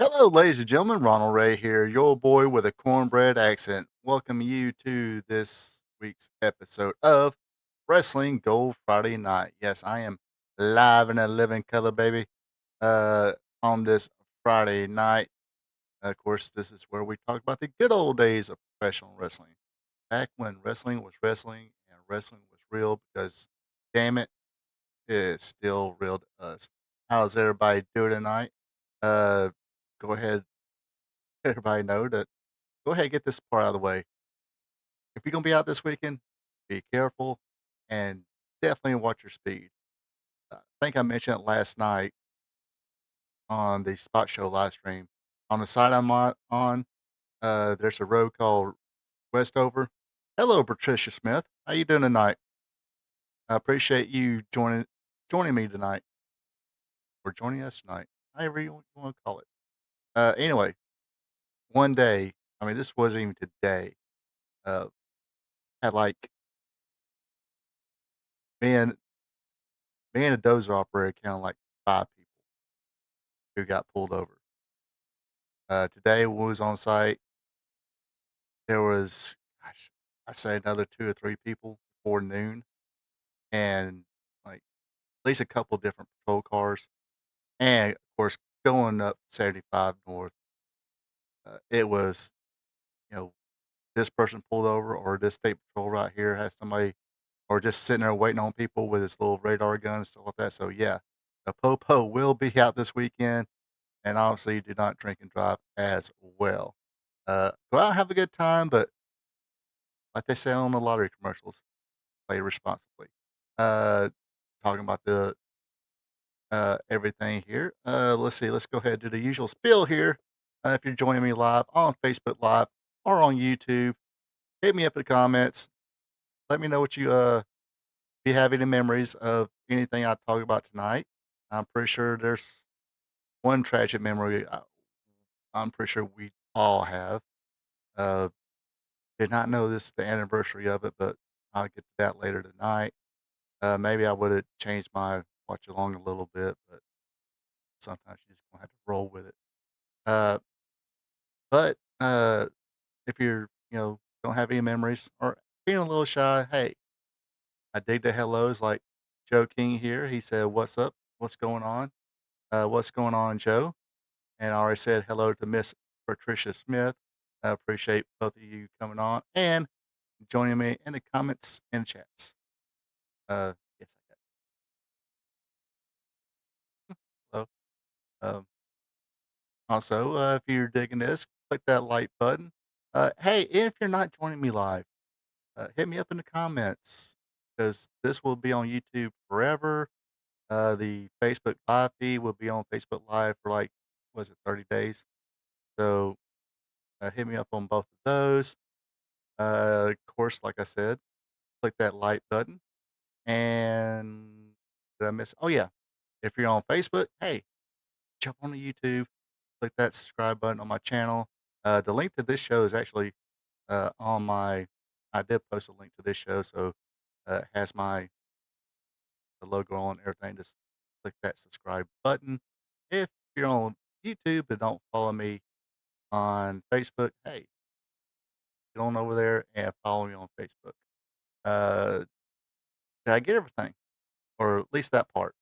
Hello, ladies and gentlemen. Ronald Ray here, your boy with a cornbread accent. Welcome you to this week's episode of Wrestling Gold Friday Night. Yes, I am live in a living color, baby. On this Friday night, of course, this is where we talk about the good old days of professional wrestling. Back when wrestling was wrestling and wrestling was real, because damn it, it's still real to us. How's everybody doing tonight? Uh, Go ahead, everybody know that go ahead and get this part out of the way. If you're gonna be out this weekend, be careful and definitely watch your speed. I think I mentioned it last night on the Spot Show live stream. On the site I'm on, there's a road called Westover. Hello, Patricia Smith. How you doing tonight? I appreciate you joining me tonight or joining us tonight, however you want to call it. Anyway, one day, I mean, this wasn't even today. Uh, had like me and me and a dozer operator counted like 5 people who got pulled over. Today we was on site. There was, gosh, I say another 2 or 3 people before noon, and like at least a couple different patrol cars, and of course going up 75 north. It was, you know, this person pulled over, or this state patrol right here has somebody, or just sitting there waiting on people with his little radar gun and stuff like that. So yeah, the popo will be out this weekend, and obviously do not drink and drive as well. Go out and have a good time, but like they say on the lottery commercials, play responsibly. Uh, Talking about the everything here. Let's see. Let's go ahead and do the usual spiel here. If you're joining me live on Facebook Live or on YouTube, hit me up in the comments. Let me know what if you have any memories of anything I talked about tonight. I'm pretty sure there's one tragic memory. I'm pretty sure we all have. Uh, Did not know this is the anniversary of it, but I'll get to that later tonight. Maybe I would have changed my watch along a little bit, but sometimes you just gonna have to roll with it. Uh, but if you're, don't have any memories or feeling a little shy, hey, I dig the hellos like Joe King here. He said, "What's up? What's going on? What's going on, Joe?" And I already said hello to Miss Patricia Smith. I appreciate both of you coming on and joining me in the comments and chats. Yes, I got hello. Also, if you're digging this, click that like button. Hey, if you're not joining me live, hit me up in the comments because this will be on YouTube forever. The Facebook live feed will be on Facebook Live for like, was it 30 days? So hit me up on both of those. Of course, like I said, click that like button. And did I miss? Oh, yeah. If you're on Facebook, hey, jump on the YouTube, click that subscribe button on my channel. The link to this show is actually on my. I did post a link to this show, so it has my the logo on everything. Just click that subscribe button. If you're on YouTube and don't follow me on Facebook, hey, get on over there and follow me on Facebook. Uh, did I get everything, or at least that part?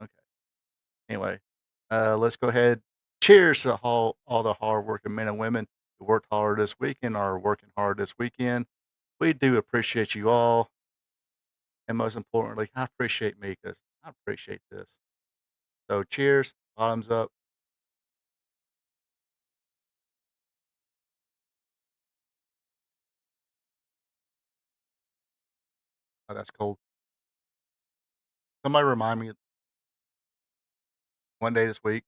Okay. Anyway, let's go ahead. Cheers to all the hardworking men and women who worked hard this weekend or are working hard this weekend. We do appreciate you all. And most importantly, I appreciate me because I appreciate this. So cheers, bottoms up. Oh, that's cold. Somebody remind me one day this week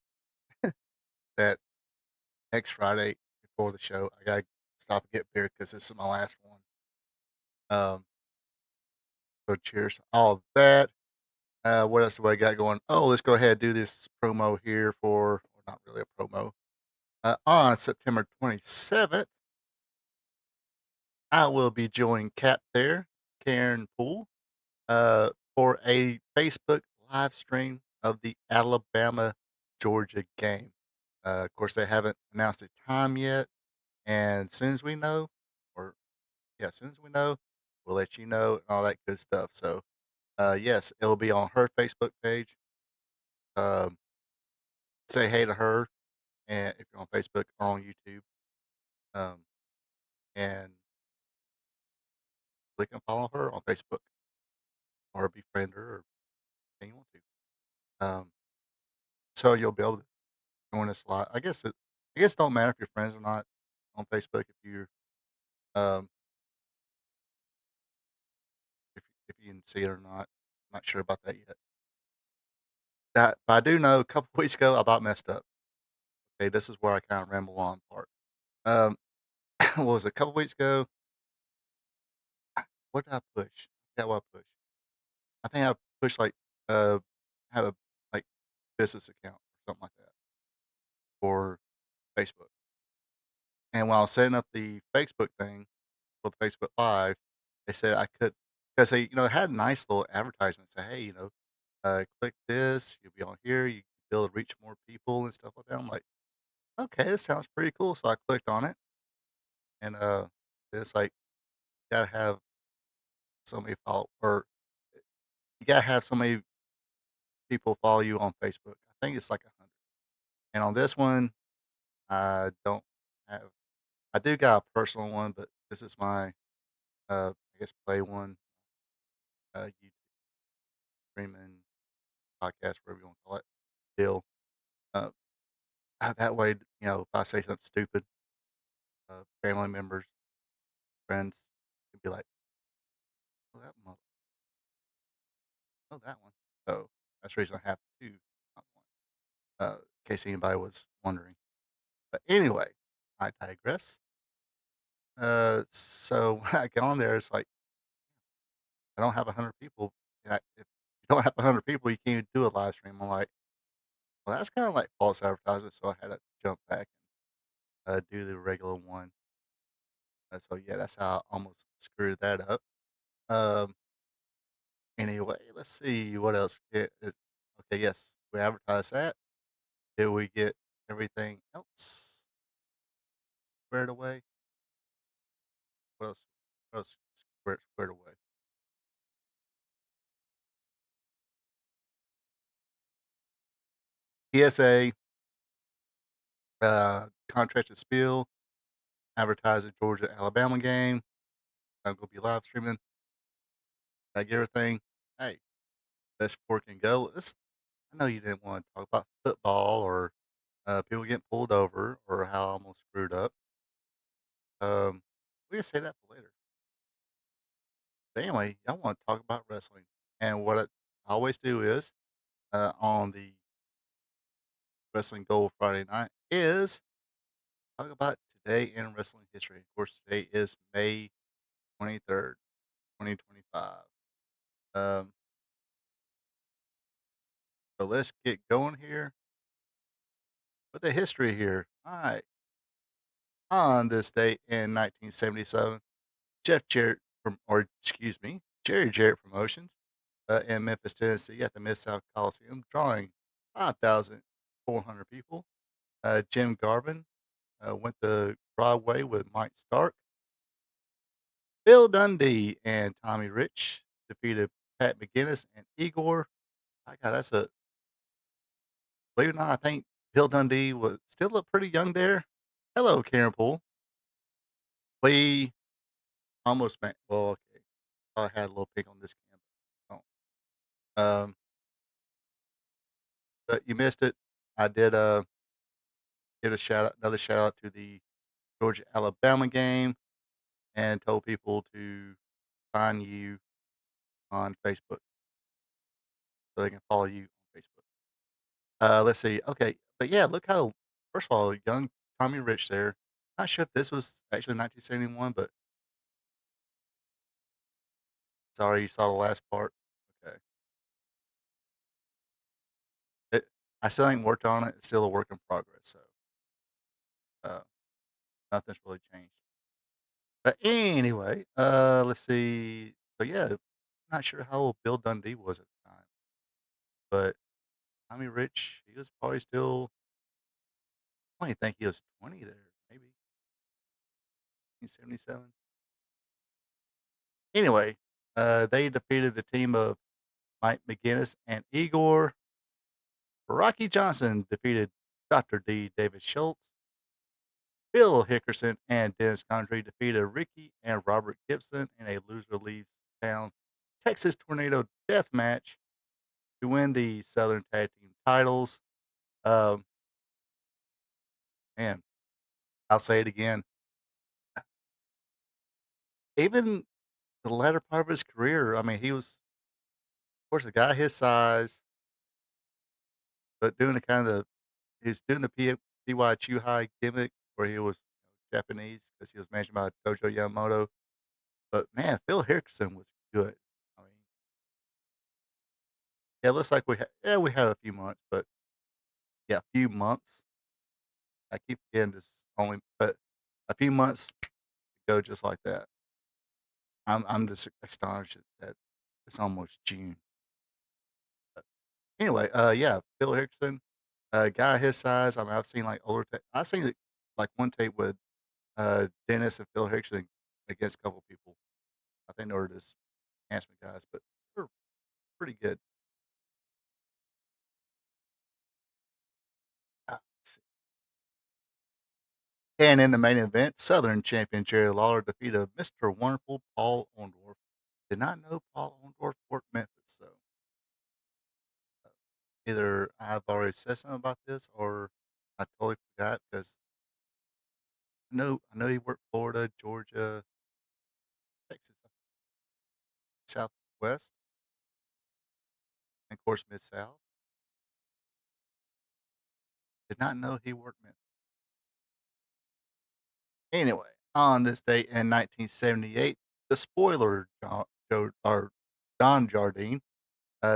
that next Friday before the show, I gotta stop and get beer because this is my last one. Um, so cheers to all of that. What else do I got going? Oh, let's go ahead and do this promo here for, well, not really a promo. On September 27th, I will be joining Cap there, Karen Poole, for a Facebook live stream of the Alabama Georgia game. Of course, they haven't announced a time yet, and as soon as we know, or yeah, as soon as we know, we'll let you know and all that good stuff. So, yes, it'll be on her Facebook page. Um, say hey to her, and if you're on Facebook or on YouTube, um, and click and follow her on Facebook or befriend her or anything you want to. So you'll be able to join us live. I guess it don't matter if you're friends or not on Facebook if you're um if you can see it or not. I'm not sure about that yet. That but I do know a couple weeks ago I about messed up. Okay, this is where I kind of ramble on part. Um, what was it, a couple weeks ago? What did I push? I forgot what I pushed. I think I pushed like have a like business account or something like that for Facebook. And while I was setting up the Facebook thing for the Facebook Live, they said I could because they had a nice little advertisement say, hey, click this, you'll be on here, you can be able to reach more people and stuff like that. I'm like, okay, this sounds pretty cool. So I clicked on it and it's like you gotta have so many follow or you gotta have so many people follow you on Facebook. I think it's like 100. And on this one, I don't have I do got a personal one, but this is my I guess play one, YouTube streaming podcast, whatever you want to call it, deal. Uh, that way, if I say something stupid, family members, friends can be like, "Oh, that mother, oh, that one." So that's the reason I have two, not one. In case anybody was wondering. But anyway, I digress. So when I get on there, it's like I don't have 100 people. And if you don't have 100 people, you can't even do a live stream. I'm like, well, that's kind of like false advertisement. So I had to jump back and do the regular one. So yeah, that's how I almost screwed that up. Um, anyway, let's see what else. Okay, yes, we advertise that. Did we get everything else squared away? What else? What else squared away? PSA, contracted spiel, advertise the Georgia Alabama game. I'm gonna be live streaming. I get everything. Hey, let's fork and go. I know you didn't want to talk about football or people getting pulled over or how I almost screwed up. We can say that for later. But anyway, I want to talk about wrestling. And what I always do is on the Wrestling Gold Friday night is talk about today in wrestling history. Of course, today is May 23rd, 2025. Um, so let's get going here with the history here. All right. On this day in 1977, Jeff Jarrett Jerry Jarrett Promotions in Memphis, Tennessee at the Mid-South Coliseum, drawing 5,400 people. Jim Garvin went to Broadway with Mike Stark. Bill Dundee and Tommy Rich defeated Pat McGinnis and Igor. My God, believe it or not, I think Bill Dundee was still look pretty young there. Hello, Karen Poole. We almost met. Well, okay. I had a little pink on this camera. Oh. But you missed it. I did give another shout out to the Georgia Alabama game and told people to find you on Facebook so they can follow you on Facebook. Let's see. Okay, but yeah, look how first of all, young Tommy Rich there. Not sure if this was actually 1971, but sorry you saw the last part. Okay, it, I still ain't worked on it. It's still a work in progress, so uh, nothing's really changed. But anyway, let's see. So yeah, not sure how old Bill Dundee was at the time, but Tommy Rich, he was probably still. I only think he was 20 there, maybe 1977. Anyway, they defeated the team of Mike McGinnis and Igor. Rocky Johnson defeated Dr. D. David Schultz. Bill Hickerson and Dennis Condrey defeated Ricky and Robert Gibson in a loser leaves town Texas Tornado Death Match to win the Southern Tag Team titles. Um, Man, I'll say it again. Even the latter part of his career, I mean, he was, of course, a guy his size, but doing the kind of he's doing the PY Chuhai gimmick where he was Japanese because he was managed by Dojo Yamamoto. But man, Phil Hickerson was good. I mean, yeah, it looks like we have a few months, but yeah, a few months. I keep forgetting this only, but a few months to go just like that. I'm just astonished that it's almost June. But anyway, yeah, Phil Hickerson, guy his size. I mean, I've seen like older. I've seen like one tape with Dennis and Phil Hickerson against a couple people. I think they were just handsome guys, but they're pretty good. Let's see. And in the main event, Southern champion Jerry Lawler defeated Mr. Wonderful Paul Orndorff. Did not know Paul Orndorff worked Memphis, so uh, either I've already said something about this or I totally forgot because I know he worked Florida, Georgia, Texas, Southwest, and of course Mid South. Did not know he worked Memphis. Anyway, on this date in 1978, the spoiler Don Jardine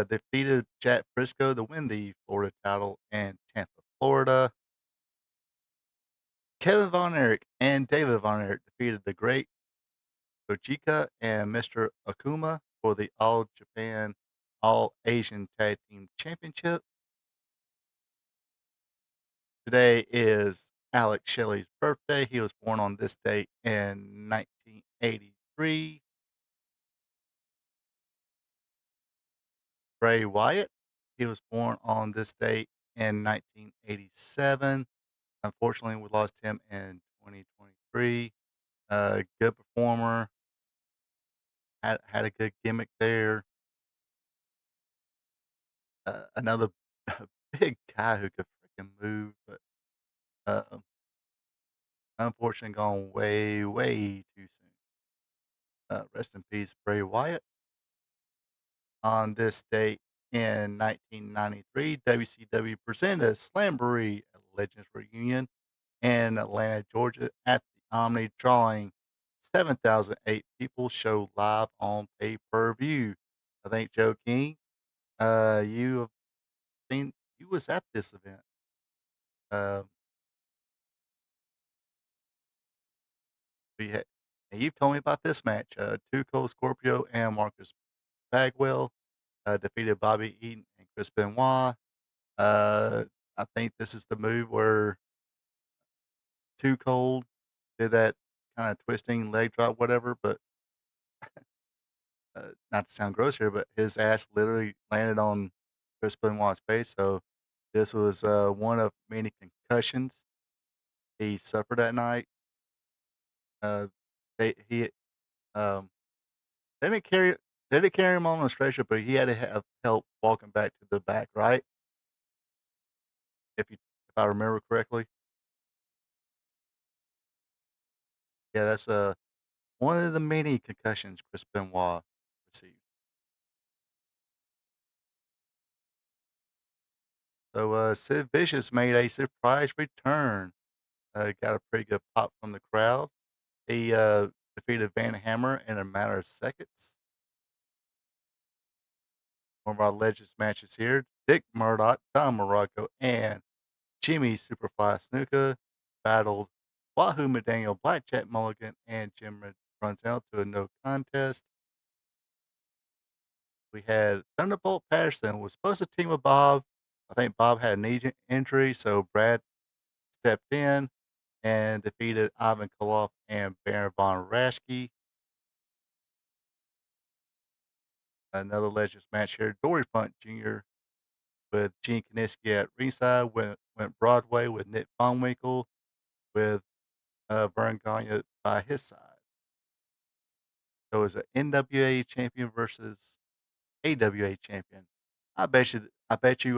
defeated Jack Briscoe to win the Florida title in Tampa, Florida. Kevin Von Erich and David Von Erich defeated the Great Kojika and Mr. Akuma for the All Japan All Asian Tag Team Championship. Today is Alex Shelley's birthday. He was born on this date in 1983. Bray Wyatt, he was born on this date in 1987. Unfortunately, we lost him in 2023. Good performer, had a good gimmick there. Another big guy who could freaking move, but uh, unfortunately, gone way, way too soon. Rest in peace, Bray Wyatt. On this date in 1993, WCW presented a Slamboree Legends Reunion in Atlanta, Georgia at the Omni, drawing 7,008 people show live on pay-per-view. I think Joe King, you have seen you was at this event. Um, we had, and you've told me about this match. Two Cold Scorpio and Marcus Bagwell defeated Bobby Eaton and Chris Benoit. Uh, I think this is the move where Too Cold did that kind of twisting leg drop, whatever. But not to sound gross here, but his ass literally landed on Chris Benoit's face. So this was one of many concussions he suffered that night. Uh, he um, they didn't carry they didn't carry him on a stretcher, but he had to have help walking back to the back, right? If I remember correctly, yeah, that's one of the many concussions Chris Benoit received. So Sid Vicious made a surprise return. Got a pretty good pop from the crowd. He defeated Van Hammer in a matter of seconds. One of our legends matches here: Dick Murdoch, Don Morocco, and Jimmy Superfly Snuka battled Wahoo McDaniel, Blackjack Mulligan, and Jim Brunzell to a no contest. We had Thunderbolt Patterson was supposed to team with Bob. I think Bob had a knee injury, so Brad stepped in and defeated Ivan Koloff and Baron von Raschke. Another Legends match here. Dory Funk Jr. with Gene Kiniski at ringside. Went Broadway with Nick Von Winkle with Vern Gagne by his side. So it was an NWA champion versus AWA champion. I bet you,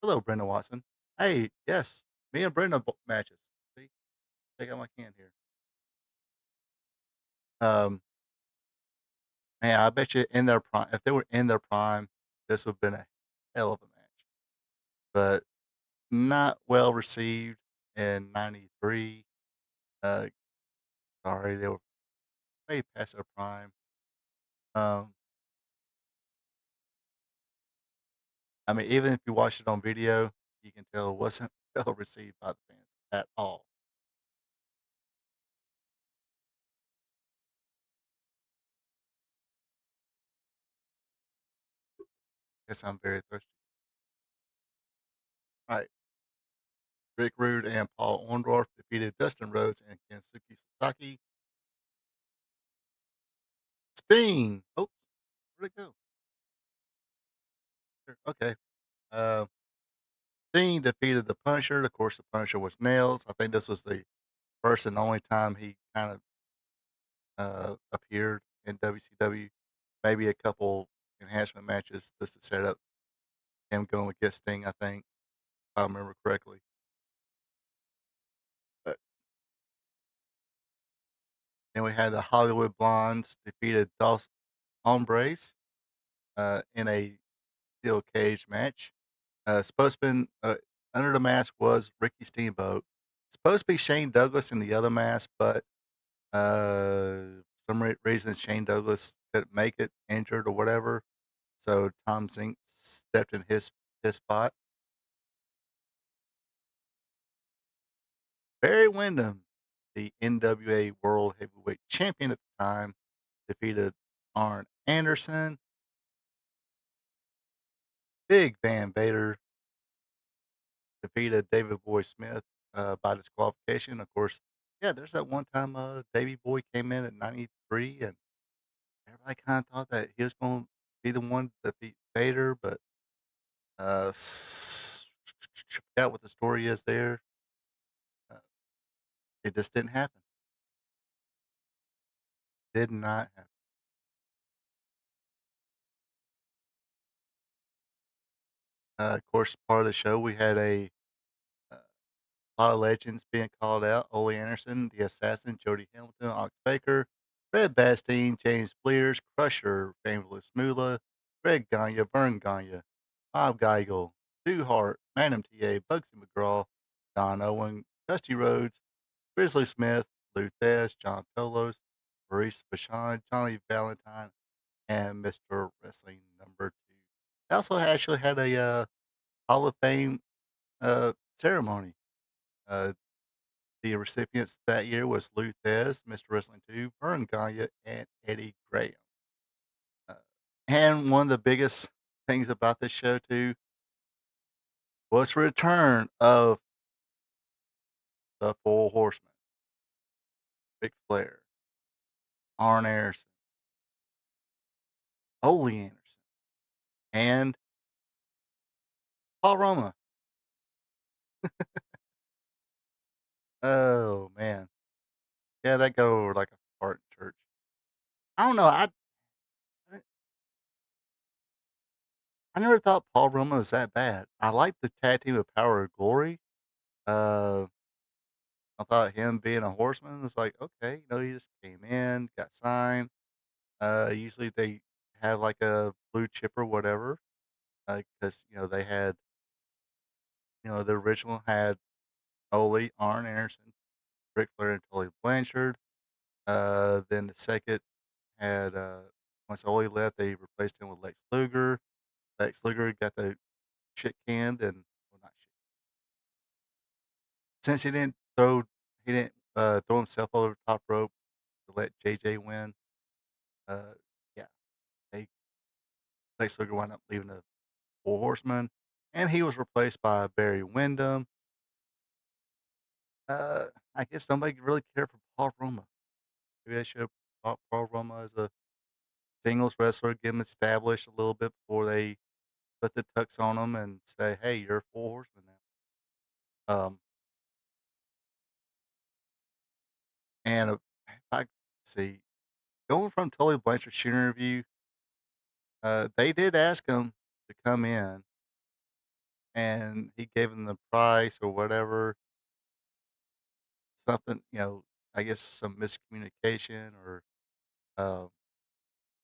hello, Brenda Watson. Hey, yes, me and Brenda matches. See, check out my can here. Um, Man, I bet you in their prime, if they were in their prime, this would have been a hell of a match. But not well received in '93. Uh, Sorry, they were way past their prime. Um, I mean, even if you watch it on video, you can tell it wasn't well received by the fans at all. Guess I'm very thirsty. All right, Rick Rude and Paul Orndorff defeated Dustin Rhodes and Kensuke Sasaki. Sting. Oh, where'd it go? Here, okay. Uh, Sting defeated the Punisher. Of course, the Punisher was Nails. I think this was the first and only time he kind of appeared in WCW. Maybe a couple enhancement matches just to set up him going against Sting, I think, if I remember correctly. But then we had the Hollywood Blondes defeated Dos Hombres in a steel cage match. Supposed to be under the mask was Ricky Steamboat. Supposed to be Shane Douglas in the other mask, but some reason Shane Douglas couldn't make it, injured or whatever. So Tom Zink stepped in his spot. Barry Windham, the NWA World Heavyweight Champion at the time, defeated Arn Anderson. Big Van Vader defeated David Boy Smith by disqualification. Of course, yeah, there's that one time Davey Boy came in at 93, and everybody kind of thought that he was going to be the one to defeat Vader, but forgot what the story is there. Uh, it just didn't happen. Did not happen. Of course, part of the show, we had uh, lot of legends being called out. Ole Anderson, The Assassin, Jody Hamilton, Ox Baker, Red Bastien, James Blears, Crusher, Famous Moolah, Greg Gagne, Vern Gagne, Bob Geigel, Stu Hart, Madam T.A., Bugsy McGraw, Don Owen, Dusty Rhodes, Grizzly Smith, Lou Thesz, John Tolos, Maurice Vachon, Johnny Valentine, and Mr. Wrestling number 2. They also actually had a Hall of Fame ceremony. Uh, the recipients that year was Lou Thesz, Mr. Wrestling 2, Vern Gagne, and Eddie Graham. Uh, and one of the biggest things about this show, too, was the return of the Four Horsemen: Ric Flair, Arn Anderson, Ole Anderson, and Paul Roma. Oh, man. Yeah, that go over like a fart in church. I don't know. I never thought Paul Roma was that bad. I liked the tag team of Power of Glory. Uh, I thought him being a horseman was like, okay, he just came in, got signed. Usually they have like a blue chip or whatever, because they had, the original had Ole, Arn Anderson, Ric Flair, and Tully Blanchard. Then the second had once Ole left, they replaced him with Lex Luger. Lex Luger got the shit canned, and well, not shit. Since he didn't throw himself over the top rope to let JJ win. Uh, yeah, they Lex Luger wound up leaving the Four Horsemen, and he was replaced by Barry Windham. I guess nobody really cared for Paul Roma. Maybe they should have brought Paul Roma as a singles wrestler, get him established a little bit before they put the tux on him and say, "Hey, you're a 4 horseman now." And, I see, going from Tully Blanchard's shoot interview, they did ask him to come in, and he gave them the price or whatever, something, I guess some miscommunication or, uh,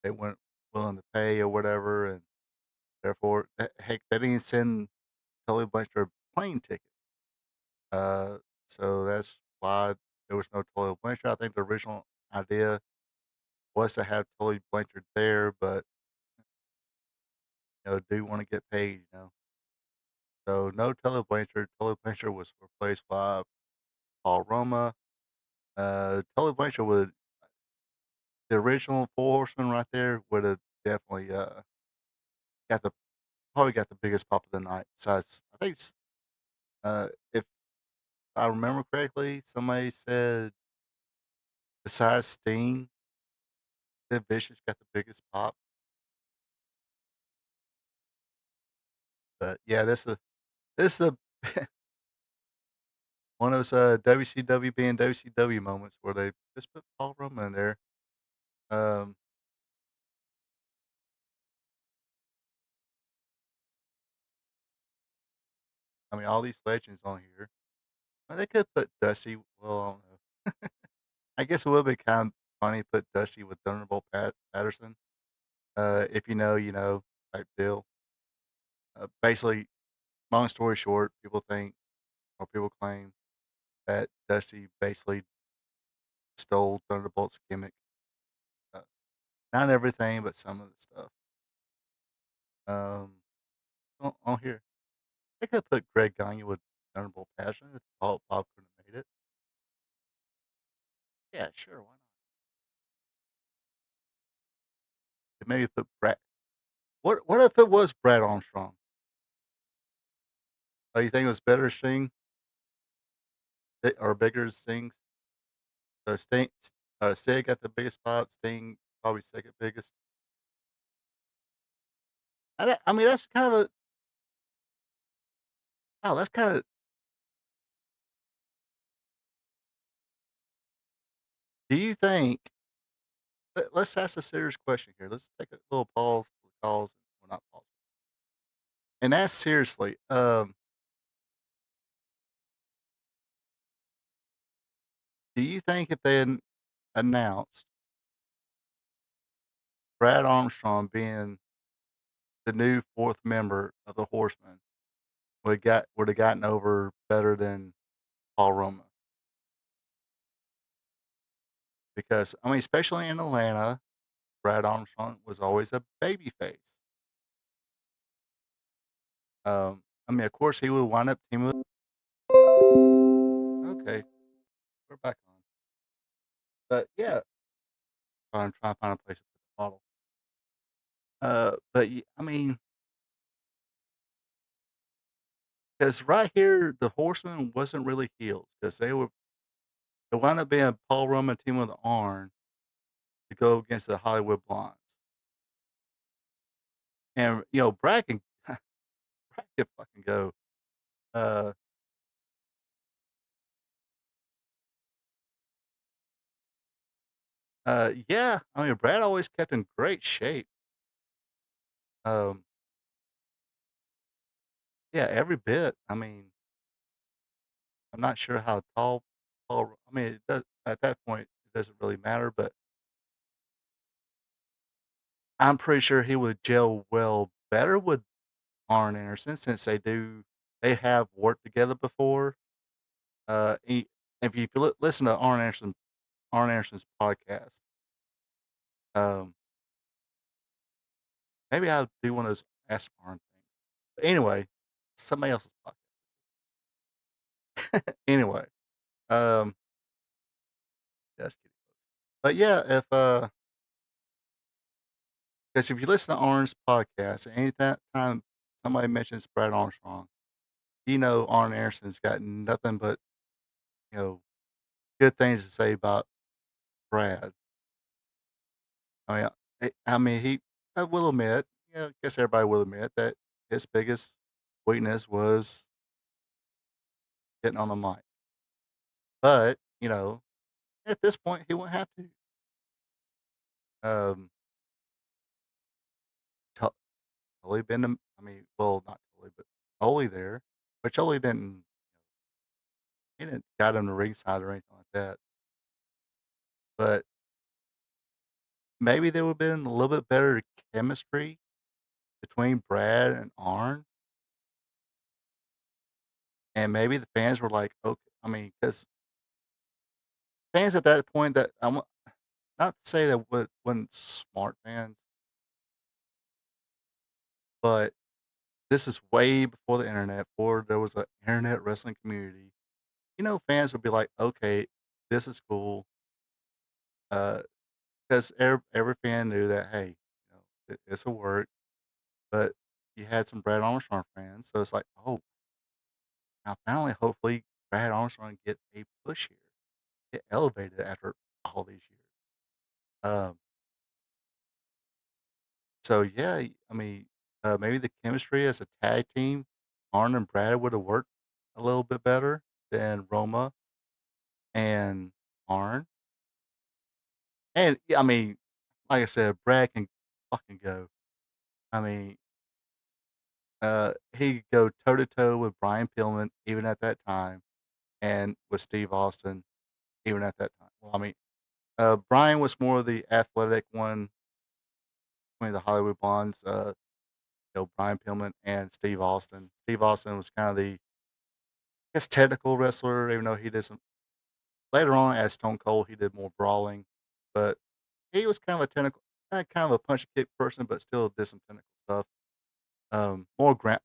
they weren't willing to pay or whatever, and therefore, heck, they didn't send Tully Blanchard a plane ticket. Uh, so that's why there was no Tully Blanchard. I think the original idea was to have Tully Blanchard there, but, do wanna get paid, you know? So, no Tully Blanchard. Tully Blanchard was replaced by Paul Roma. Tully Blanchard would the original 4 Horsemen right there would've definitely, got the probably got the biggest pop of the night besides I think if I remember correctly, somebody said besides Sting, Sid Vicious got the biggest pop, but yeah, this is one of those, WCW being WCW moments where they just put Paul Roma in there. Um, I mean, all these legends on here. They could put Dusty well, I don't know. I guess it would be kind of funny to put Dusty with Thunderbolt Patterson. If you know, you know, type deal. Basically, long story short, people think or people claim that Dusty basically stole Thunderbolt's gimmick. Uh, Not everything, but some of the stuff. Um, on here, they could put Greg Gagne with Thunderbolt Patterson if Paul Bob couldn't have made it. Yeah, sure, why not? Maybe put Brad. What if it was Brad Armstrong? Oh, you think it was better Sting or bigger Sting? So Sid got the biggest pop. Sting probably second biggest. I mean, that's kind of a wow. That's kind of. Do you think? Let's ask a serious question here. Let's take a little pause for the calls. Well, not pause. And ask seriously. Do you think if they had announced Brad Armstrong being the new fourth member of the Horsemen would have gotten over better than Paul Roma? Because I mean, especially in Atlanta, Brad Armstrong was always a babyface. I mean, of course, he would wind up teaming with. Okay, we're back on. But yeah, I'm trying to find a place to put the bottle. I mean, because right here, the Horsemen wasn't really heels because they wound up being Paul Roman team with Arn to go against the Hollywood Blondes, and Brad can Brad can fucking go. Uh, yeah, I mean, Brad always kept in great shape. Um, yeah, every bit. I mean, I'm not sure how tall Paul. I mean, it does at that point it doesn't really matter, but I'm pretty sure he would gel well better with Arn Anderson since they have worked together before. He, if you listen to Arn Anderson's podcast, um, maybe I'll do one of those Ask Arn things. But anyway, somebody else's podcast. Anyway, um, that's kidding. But yeah, because if you listen to Arn's podcast, anytime somebody mentions Brad Armstrong, Arn Anderson's got nothing but you know, good things to say about Brad. He I will admit, I guess everybody will admit that his biggest weakness was getting on the mic. But, at this point, he wouldn't have to. Um, to totally been to well, not totally, but totally there. But Tully didn't he didn't got him to ringside or anything like that. But maybe there would've been a little bit better chemistry between Brad and Arn, and maybe the fans were like, "Okay," because fans at that point that I want not to say that wasn't smart fans, but this is way before the internet, before there was an internet wrestling community. Fans would be like, "Okay, this is cool," because every fan knew that, hey, it's a work, but you had some Brad Armstrong fans, so it's like, "Oh, now finally, hopefully, Brad Armstrong get a push here, get elevated after all these years." Um, so yeah, maybe the chemistry as a tag team, Arn and Brad would have worked a little bit better than Roma and Arn. And yeah, like I said, Brad can fucking go. I mean, he could go toe to toe with Brian Pillman even at that time, and with Steve Austin even at that time. Well, Brian was more of the athletic one between the Hollywood Blondes. Brian Pillman and Steve Austin. Steve Austin was kind of the, I guess, technical wrestler, even though he did some later on as Stone Cold, he did more brawling, but he was kind of a technical, kind of a punch and kick person, but still did some technical stuff. More ground.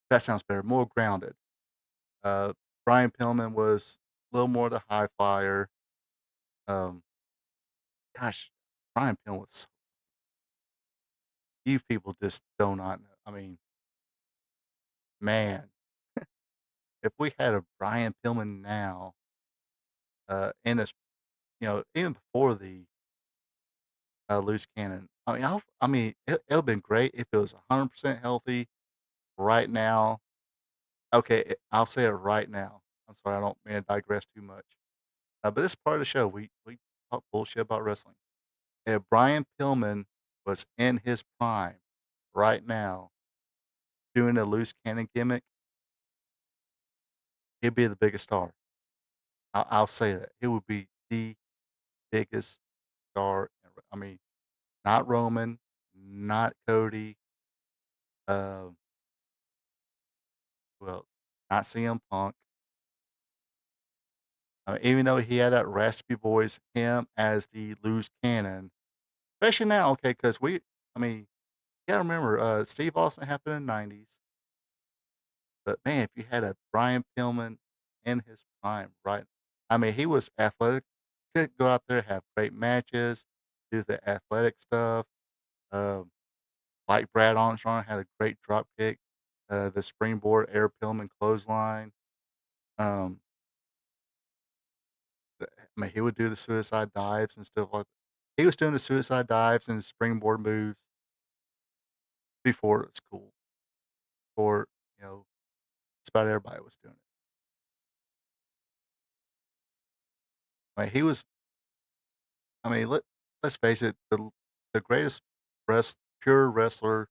That sounds better. More grounded. Uh, Brian Pillman was a little more the high flyer. Um, gosh, Brian Pillman was. You people just do not know. Man, if we had a Brian Pillman now, in this, even before the loose cannon, it'd been great if it was 100% healthy right now. Okay, I'll say it right now. I'm sorry, I don't mean to digress too much. But this is part of the show. We talk bullshit about wrestling. If Brian Pillman was in his prime right now doing a loose cannon gimmick, he'd be the biggest star. I'll say that. He would be the biggest star. Not Roman, not Cody, um, well, not CM Punk. Even though he had that raspy voice, him as the loose cannon, especially now, okay, because you gotta remember, Steve Austin happened in the 90s, but man, if you had a Brian Pillman in his prime, right? He was athletic, could go out there, have great matches, do the athletic stuff. Um, like Brad Armstrong had a great drop kick, the springboard air Pillman clothesline. Um, he would do the suicide dives and stuff like that. He was doing the suicide dives and the springboard moves before it was cool. Before, you know, just about everybody was doing it. He was let's face it, the greatest pure wrestler,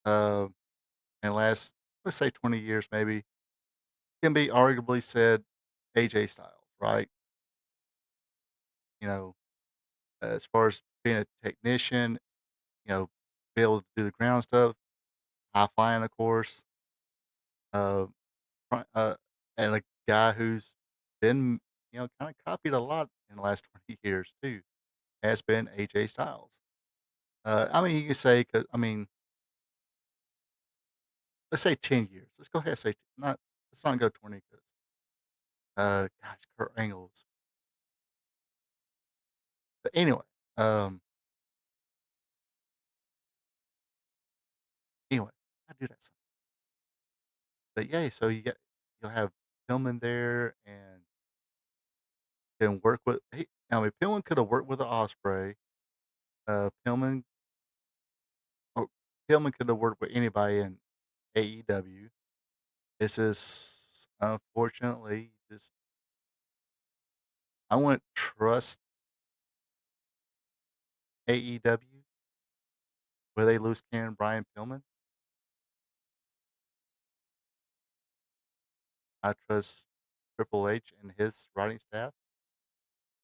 uh, in the last, let's say, 20 years maybe, can be arguably said AJ Styles, right? You know, as far as being a technician, be able to do the ground stuff, high flying, of course, uh, uh, and a guy who's been, kind of copied a lot in the last 20 years too, has been AJ Styles. You can say, cause let's say 10 years. Let's go ahead and say not. Let's not go 20 because, gosh, Kurt Angle's. But anyway, um, anyway, I do that. But yeah, so you'll have Pillman there, and can work with I mean, Pillman coulda worked with the Osprey. Pillman oh, Pillman coulda worked with anybody in AEW. It's just unfortunately just I wouldn't trust AEW where they lose Ken Brian Pillman. I trust Triple H and his writing staff,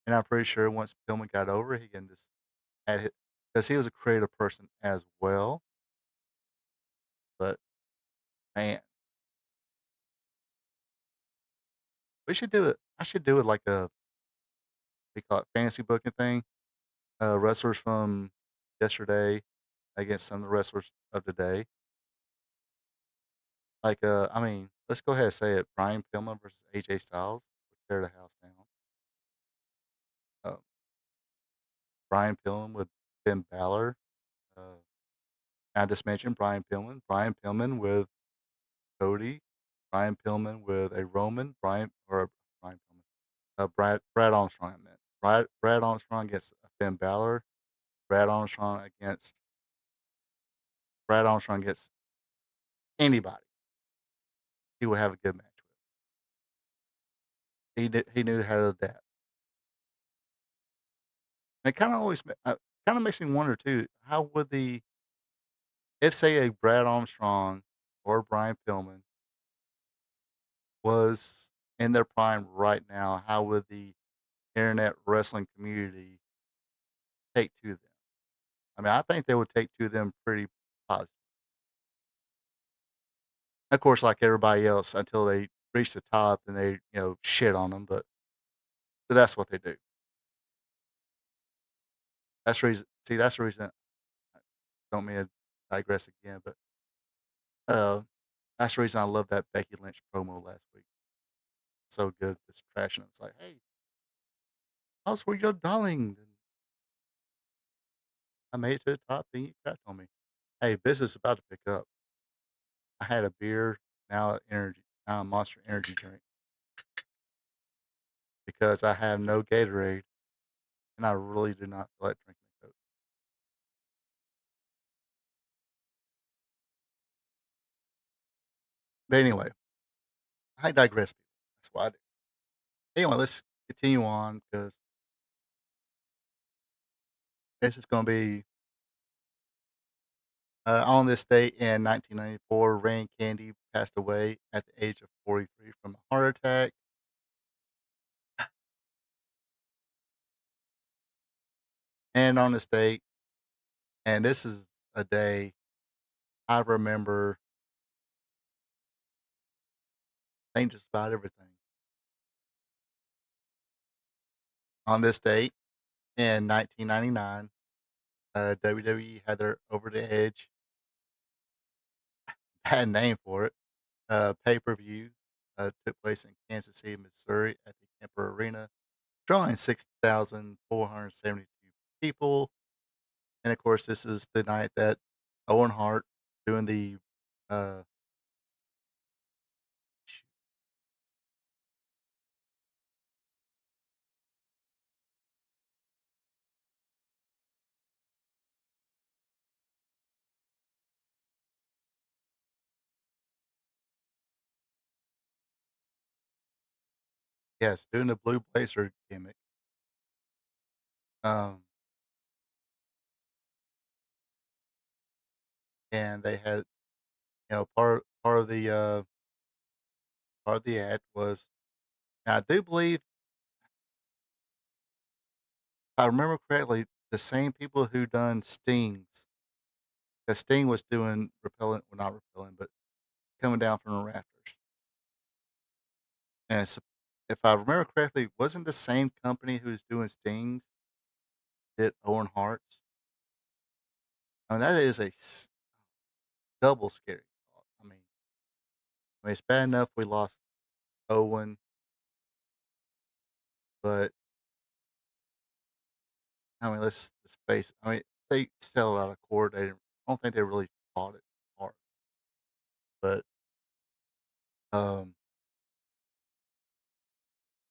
and I'm pretty sure once Pillman got over, he can just add it because he was a creative person as well. But man, we should do it. I should do it like a they call it fantasy booking thing. Wrestlers from yesterday against some of the wrestlers of today. Like, I mean, let's go ahead and say it. Brian Pillman versus AJ Styles would tear the house down. Uh, Brian Pillman with Finn Balor. Uh, I just mentioned Brian Pillman. Brian Pillman with Cody. Brian Pillman with a Roman. Brian Pillman. Brad Armstrong. I meant Brad Armstrong against Finn Balor. Brad Armstrong against Brad Armstrong against anybody. He would have a good match with. He knew how to adapt. And it kind of kind of makes me wonder too. How would the if say a Brad Armstrong or Brian Pillman was in their prime right now, how would the internet wrestling community take to them? I mean, I think they would take to them pretty positive. Of course, like everybody else, until they reach the top and they shit on them, but that's what they do. That's the reason. See, that's the reason. I don't mean to digress again, but uh, that's the reason I love that Becky Lynch promo last week. So good, just trashing. It's like, hey, I was for your darling. And I made it to the top, and you crashed on me. Hey, business is about to pick up. I had a beer, now a Monster Energy drink because I have no Gatorade, and I really do not feel like drinking a Coke. But anyway, I digress. People. That's why I do. Anyway, let's continue on because this is going to be on this date in 1994. Rain Candy passed away at the age of 43 from a heart attack. And on this date, and this is a day I remember, I think just about everything. On this date in 1999, WWE had their Over the Edge, bad name for it, pay per view. Took place in Kansas City, Missouri at the Kemper Arena, drawing 6,472 people. And of course, this is the night that Owen Hart doing the uh, yes, doing the Blue Blazer gimmick. Um, and they had, part of the act was, now I do believe, if I remember correctly, the same people who done Stings, because Sting was doing repellent, well not repellent, but coming down from the rafters. And if I remember correctly, wasn't the same company who's doing Stings did Owen Hart's? I mean, that is double scary thought. I mean, it's bad enough we lost Owen, but I mean, let's just face. I mean, they settled out of court. I don't think they really fought it hard, but um,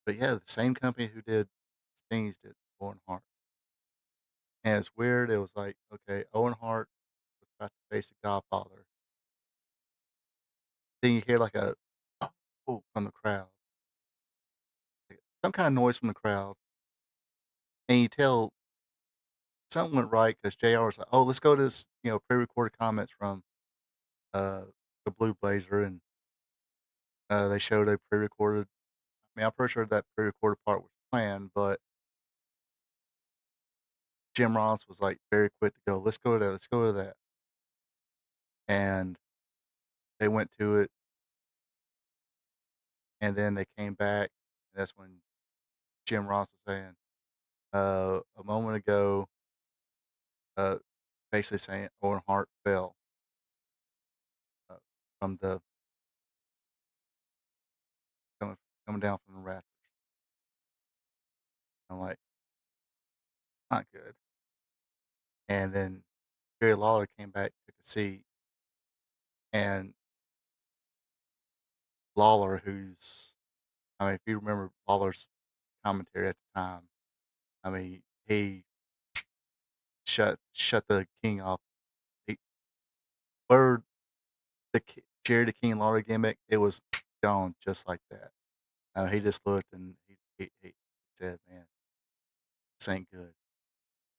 but yeah, the same company who did teased it, Owen Hart. And it's weird. It was like, okay, Owen Hart was about to face the Godfather. Then you hear like a oh from the crowd, like some kind of noise from the crowd, and you tell something went right because JR was like, "Oh, let's go to this, pre-recorded comments from uh the Blue Blazer," and they showed a pre-recorded. I mean, I'm pretty sure that pre-recorded part was planned, but Jim Ross was like very quick to go. Let's go to that. Let's go to that, and they went to it, and then they came back. And that's when Jim Ross was saying, a moment ago, uh, basically saying Owen Hart fell uh, from the coming coming down from the rafters. I'm like, not good. And then Jerry Lawler came back, took a seat, and Lawler, who's, I mean, if you remember Lawler's commentary at the time, I mean, he shut the king off. He, where Jerry the King Lawler gimmick, it was gone just like that. He just looked and he said, "Man, this ain't good."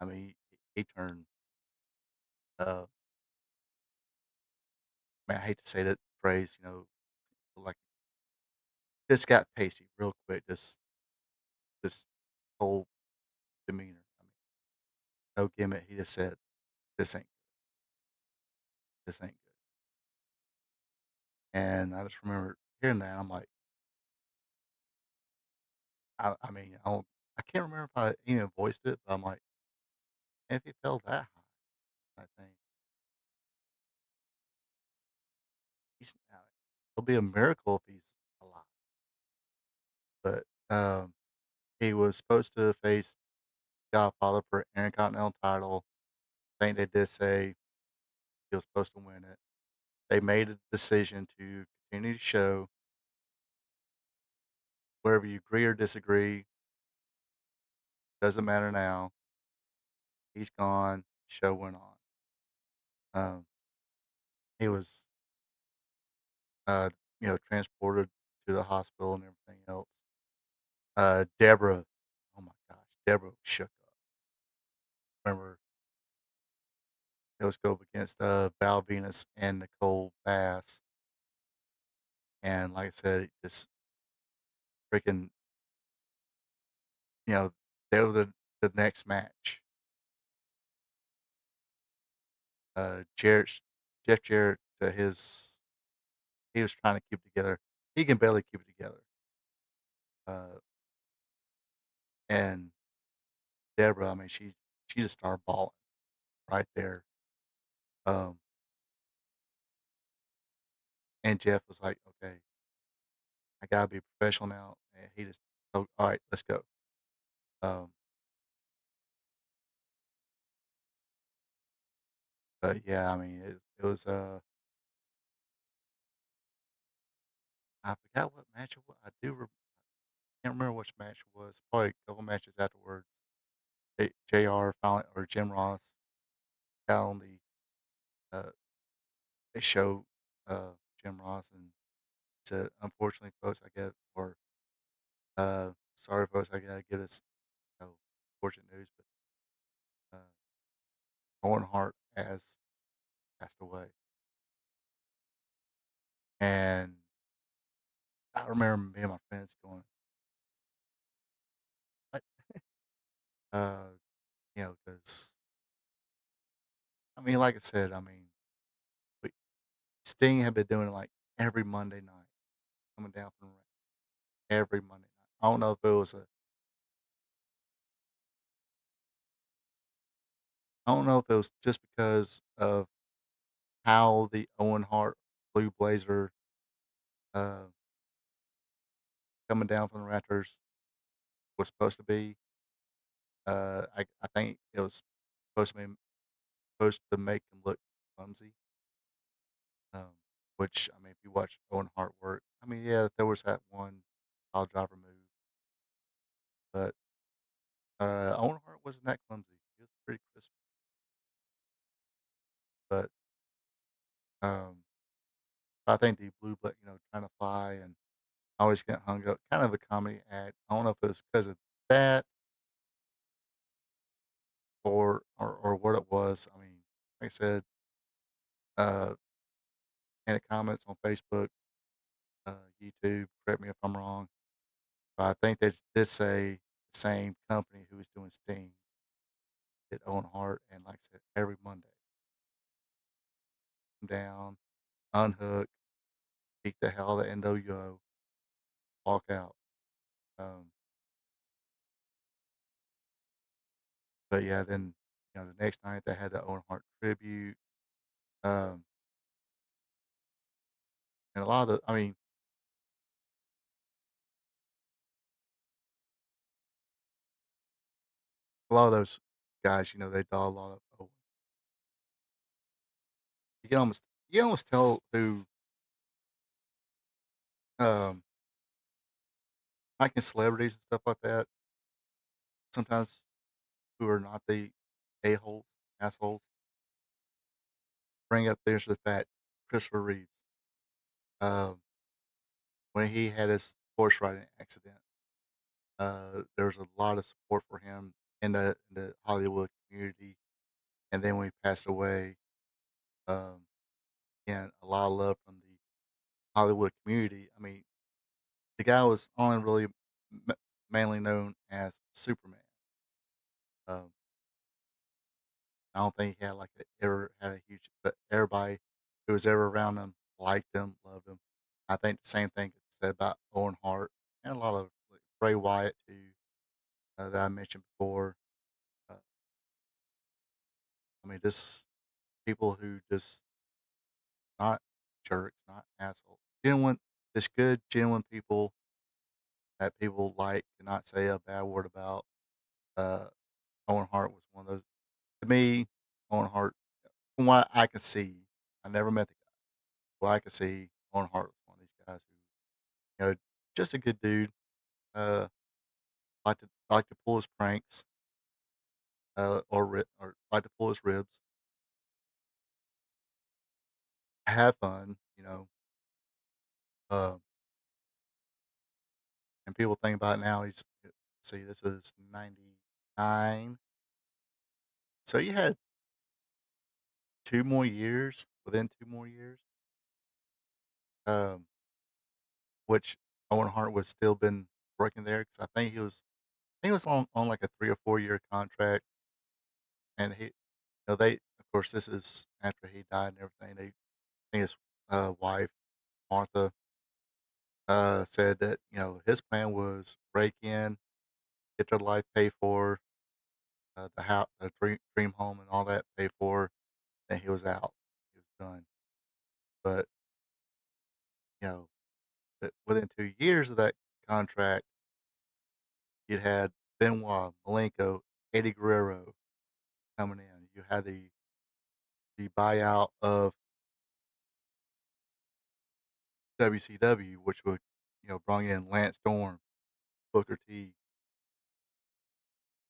I mean, he turned. Uh, man, I hate to say that phrase, like this got pasty real quick. This whole demeanor. I mean, no gimmick. He just said, this ain't good." And I just remember hearing that. I'm like, I mean, I can't remember if I even voiced it, but I'm like, "Man, if he fell that high, I think it'll be a miracle if he's alive." But he was supposed to face Godfather for Intercontinental title. I think they did say he was supposed to win it. They made a decision to continue the show. Wherever you agree or disagree, doesn't matter now. He's gone. Show went on. Um, he was, uh, transported to the hospital and everything else. Deborah, oh my gosh, Deborah was shook up. Remember, it was go up against Val Venus and Nicole Bass, and like I said, just freaking, you know, they were the next match. Jarrett, Jeff Jarrett, he was trying to keep it together. He can barely keep it together. Uh, and Deborah, I mean, she just started bawling right there. Um, and Jeff was like, "Okay, I gotta be professional now." And he just, "Oh, all right, let's go." Um, but yeah, I mean, it was I forgot what match it was. Can't remember which match it was. Probably a couple matches afterwards. Jr. finally or Jim Ross got on uh, they showed Jim Ross and said, "Unfortunately, folks, I get or sorry, folks, I gotta give this fortunate news, but Owen Hart has passed away." And I remember me and my friends going, "What?" Uh, because I mean, like I said, I mean, we, Sting had been doing it like every Monday night, coming down from the ring every Monday night. I don't know if it was a, I don't know if it was just because of how the Owen Hart Blue Blazer uh, coming down from the rafters was supposed to be. I think it was supposed to make him look clumsy. Um, which I mean, if you watch Owen Hart work, I mean, yeah, there was that one pile driver move, but Owen Hart wasn't that clumsy. He was pretty crisp, but, um, I think the blue blood, trying to fly and always get hung up, kind of a comedy act. I don't know if it was because of that or what it was. I mean, like I said, uh, in the comments on Facebook, YouTube, correct me if I'm wrong, but I think they did say the same company who was doing Sting did Owen Hart, and like I said, every Monday, come down, unhook, beat the hell out of the NWO, walk out. Um, but yeah, then the next night they had the Owen Hart tribute, um, and a lot of the, I mean, a lot of those guys, they do a lot of. Oh, you can almost tell who, um, like in celebrities and stuff like that. Sometimes who are not the a holes, assholes. Bring up there's the fact Christopher Reeves, um, when he had his horse riding accident, there was a lot of support for him in the Hollywood community, and then when he passed away, um, again, a lot of love from the Hollywood community. I mean, the guy was only really ma mainly known as Superman. Um, I don't think he had, like, ever had a huge but everybody who was ever around him liked him, loved him. I think the same thing is said about Owen Hart and a lot of, like, Bray Wyatt too, that I mentioned before. Uh, I mean, just people who just not jerks, not assholes. Genuine, just good, genuine people that people like, cannot say a bad word about. Uh, Owen Hart was one of those. To me, Owen Hart, from what I can see, I never met the guy. What I can see, Owen Hart was one of these guys who, just a good dude. Like to pull his pranks, or like to pull his ribs, have fun, uh, and people think about it now. See, this is '99, so you had 2 more years. Within 2 more years, um, which Owen Hart was still been working there because I think he was on like a 3 or 4 year contract, and of course, this is after he died and everything. I think his wife Martha said that his plan was break in, get their life paid for, the house, the dream home, and all that paid for. Then he was out. He was done. But you know, within 2 years of that contract, you had Benoit, Malenko, Eddie Guerrero coming in. You had the buyout of WCW, which would bring in Lance Storm, Booker T.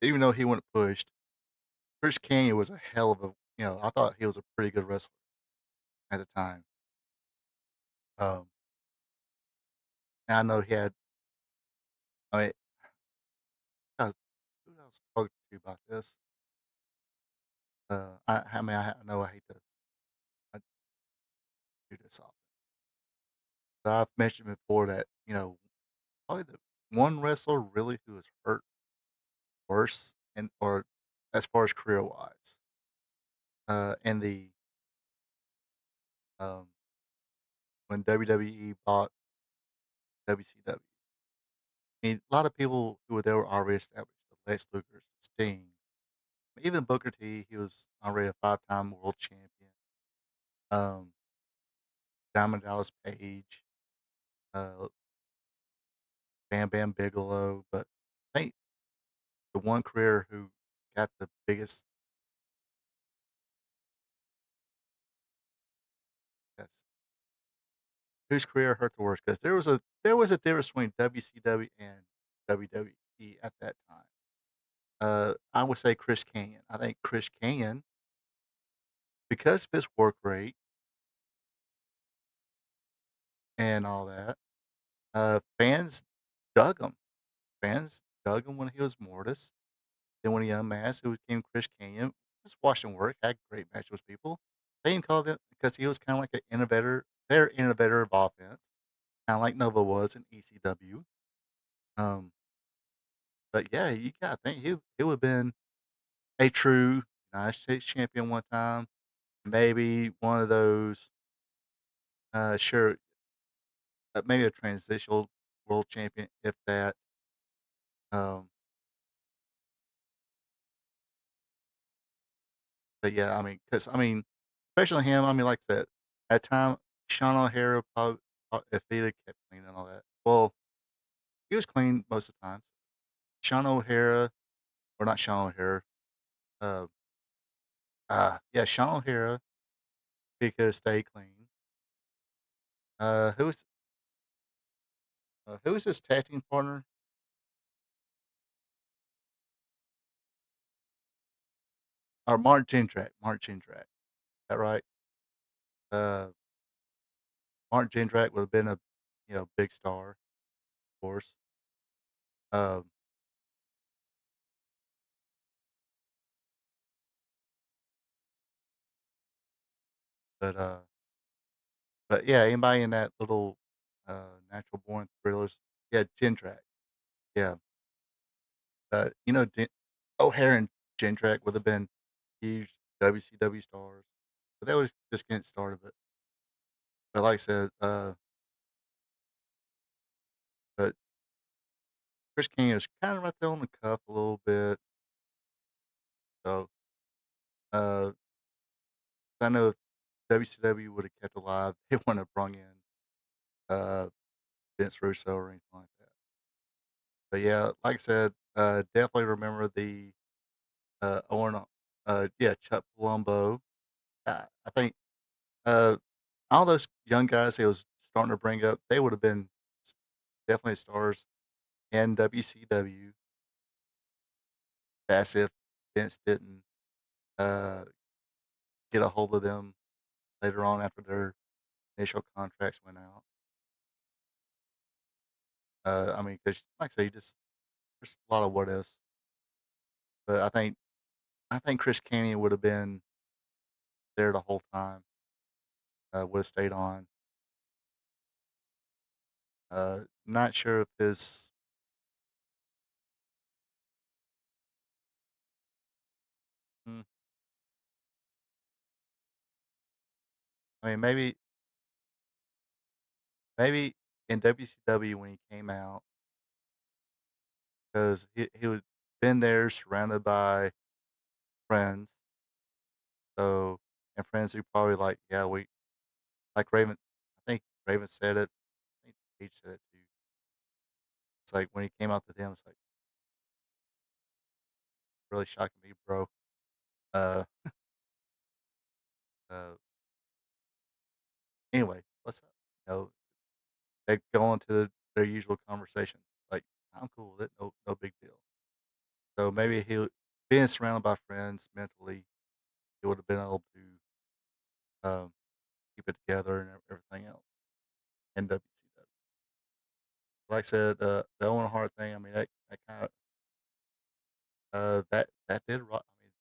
Even though he wasn't pushed, Chris Canyon was a hell of a I thought he was a pretty good wrestler at the time. Um, and I know he had. I mean, who else talked to you about this? I mean, I know I hate to I do this often, but I've mentioned before that probably the one wrestler really who was hurt worse and or as far as career wise, in the um, when WWE bought WCW. I mean, a lot of people who were there were already established. The Lex Luger's, the Sting, even Booker T. He was already a 5-time world champion. Um, Diamond Dallas Page, uh, Bam Bam Bigelow, but I think the one career who got the biggest, yes, whose career hurt the worst because there was a difference between WCW and WWE at that time. I would say Chris Canyon. I think Chris Canyon, because of his work rate and all that, fans dug him. Fans dug him when he was Mortis. Then when he unmasked, it became Chris Canyon. Just watched him work, had great matches with people. They even called it because he was kind of like an innovator, their innovator of offense, kind of like Nova was in ECW. Um, but yeah, you got to think he would have been a true United States champion one time. Maybe one of those, sure, maybe a transitional world champion, if that. Um, but yeah, I mean, because I mean, especially him. I mean, like I said, at time Sean O'Hara probably if he'd have kept clean and all that. Well, he was clean most of the times. Sean O'Hara, or not Sean O'Hara. Uh, yeah, Sean O'Hara. He could have stayed clean. Uh, who was who was his tag team partner? Or Mark Jindrak. Mark Jindrak. Is that right? Uh, Mark Jindrak would have been a big star, of course. Um, but yeah, anybody in that little natural born thrillers, yeah, Jindrak, yeah. O'Hare and Jindrak would have been huge WCW stars, but that was just getting started. But like I said, but Chris King is kind of right there on the cuff a little bit. So uh, I know if WCW would have kept alive, they wouldn't have brung in uh, Vince Russo or anything like that. But yeah, like I said, definitely remember the Owen, yeah, Chuck Palumbo. I think uh, all those young guys he was starting to bring up, they would have been s- definitely stars in WCW. That's if Vince didn't uh, get a hold of them later on after their initial contracts went out. I mean, because like I say, just there's a lot of what ifs. But I think Chris Canyon would have been there the whole time. Would have stayed on. Not sure if his. Hmm, I mean, maybe in WCW when he came out, because he was been there surrounded by friends. So and friends who probably like, yeah, we like Raven. I think Raven said it. I think Page said it too. It's like when he came out to them, it's like really shocking me, bro. Uh, uh. Anyway, they go into their usual conversation. Like, I'm cool with it. No big deal. So maybe being surrounded by friends mentally, he would have been able to keep it together and everything else in WCW. Like I said, the Owen Hart thing. I mean, that kind of that did rock. I mean,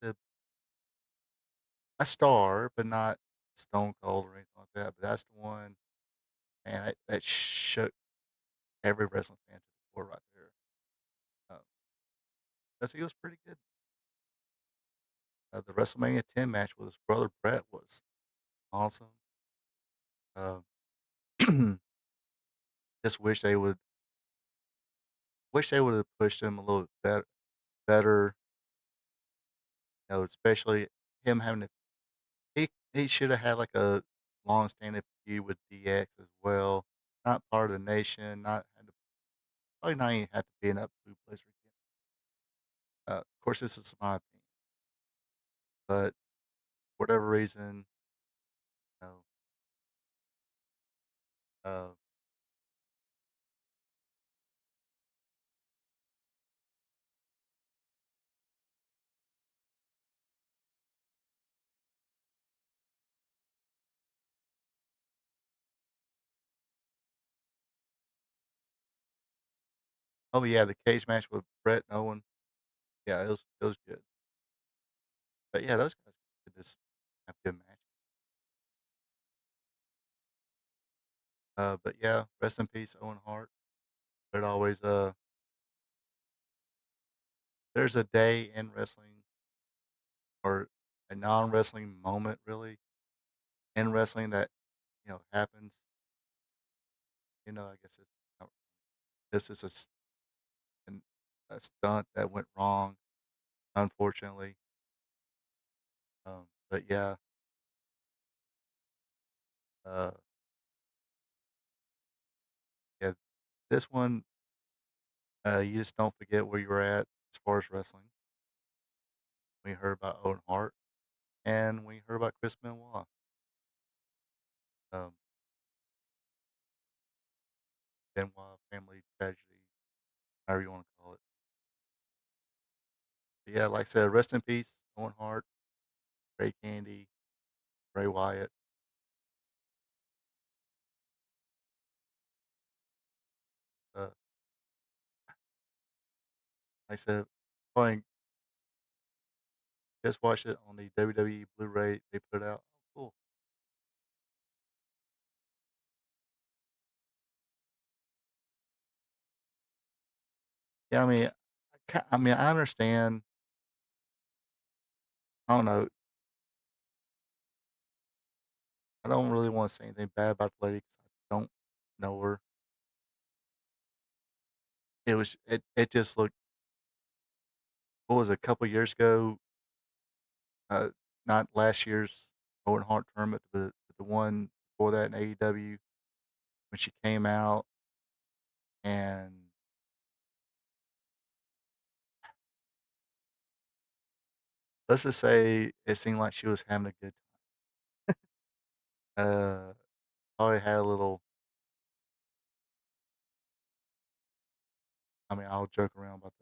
not a star, but not Stone Cold or anything like that. But that's the one, man, that shook every wrestling fan to the core right there. Um, because he was pretty good. The WrestleMania 10 match with his brother Brett was awesome. Um, just wish they would have pushed him a little bit better. Especially him having to he should have had like a long standing feud with DX as well. Not part of the nation, not had to, probably not even have to be in that blue place again. Of course, this is my opinion, but for whatever reason, you know, uh, Oh, yeah, the cage match with Brett and Owen. Yeah, it was good. But, yeah, those guys could just have good matches. But, yeah, rest in peace, Owen Hart. But always, there's a day in wrestling or a non-wrestling moment really in wrestling that, happens, I guess uh, this is an a stunt that went wrong, unfortunately. But yeah, uh, yeah, this one, you just don't forget where you were at as far as wrestling. We heard about Owen Hart and we heard about Chris Benoit. Um, Benoit family tragedy, however you want to call it. But yeah, like I said, rest in peace, Owen Hart, Ray Candy, Bray Wyatt. Uh, like I said, probably just watched it on the WWE Blu-ray they put out. Oh, cool. Yeah, I mean, I understand. I don't know. I don't really want to say anything bad about the lady because I don't know her. It just looked. What was it, a couple years ago? Uh, Not last year's Owen Hart tournament, but the one before that in AEW when she came out and let's just say it seemed like she was having a good time. Probably had a little. I mean, I'll joke around about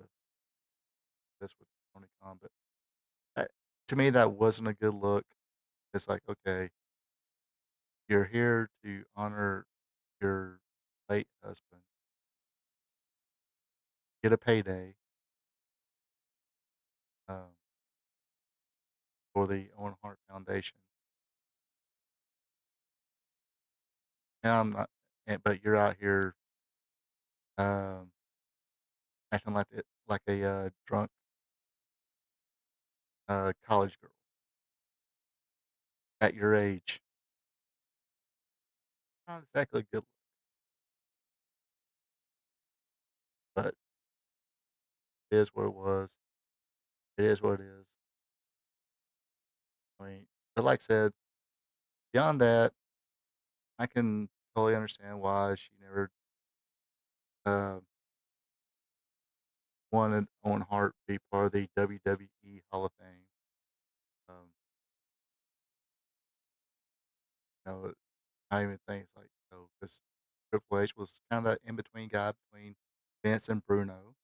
this with Tony Khan, but that, to me, that wasn't a good look. It's like, okay, you're here to honor your late husband, get a payday um, for the Owen Hart Foundation, and I'm not, but you're out here um, acting like a drunk college girl at your age. Not exactly a good look, but it is what it was. It is what it is. I mean, but like I said, beyond that, I can totally understand why she never uh, wanted Owen Hart to be part of the WWE Hall of Fame. Um, I even think it's like, because Triple H was kind of that in between guy between Vince and Bruno.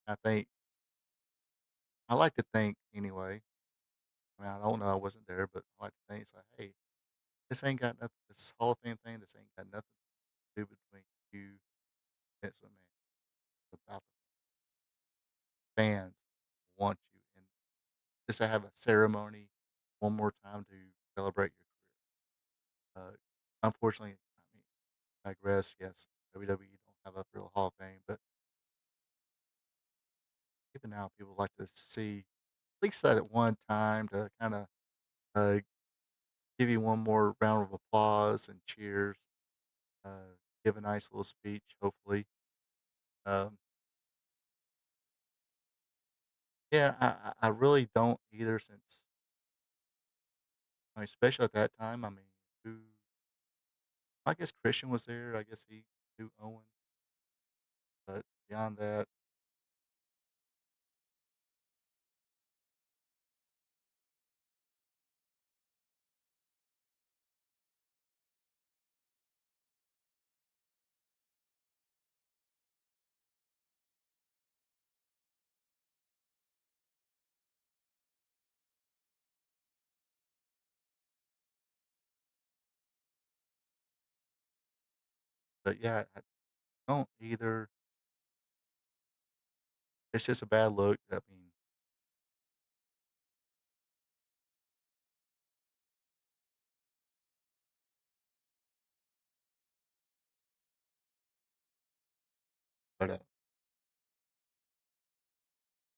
I think I like to think anyway. I mean, I don't know, I wasn't there, but I like to think it's like, hey, this ain't got nothing. This Hall of Fame thing, this ain't got nothing to do between you, Vince McMahon. It's about the fans want you, and just to have a ceremony one more time to celebrate your career. Unfortunately, I mean, digress. Yes, WWE don't have a real Hall of Fame, but even now, people like to see at least that at one time to kind of uh, give you one more round of applause and cheers. Give a nice little speech, hopefully. Um, yeah, I really don't either. Since I mean, especially at that time, I mean, who? I guess Christian was there. I guess he knew Owen, but beyond that, but yeah, I don't either. it's just a bad look. I mean,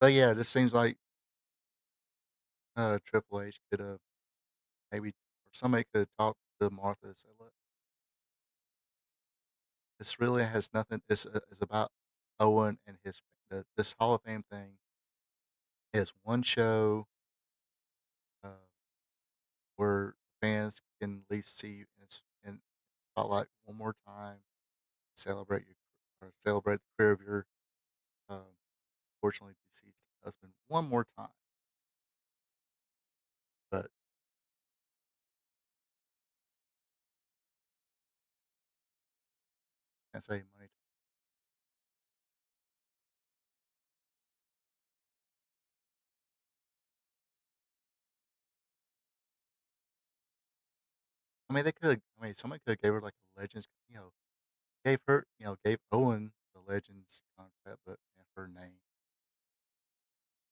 but yeah, this seems like Triple H could have maybe or somebody could talk to Martha and say, "Look, this really has nothing. It's about Owen and this Hall of Fame thing is one show uh, where fans can at least see you in spotlight one more time, celebrate your or celebrate the career of your um, fortunately deceased husband one more time." But can't say money. I mean, they could. I mean, somebody could have gave her like a Legends. Gave her. Gave Owen the Legends contract, but in her name.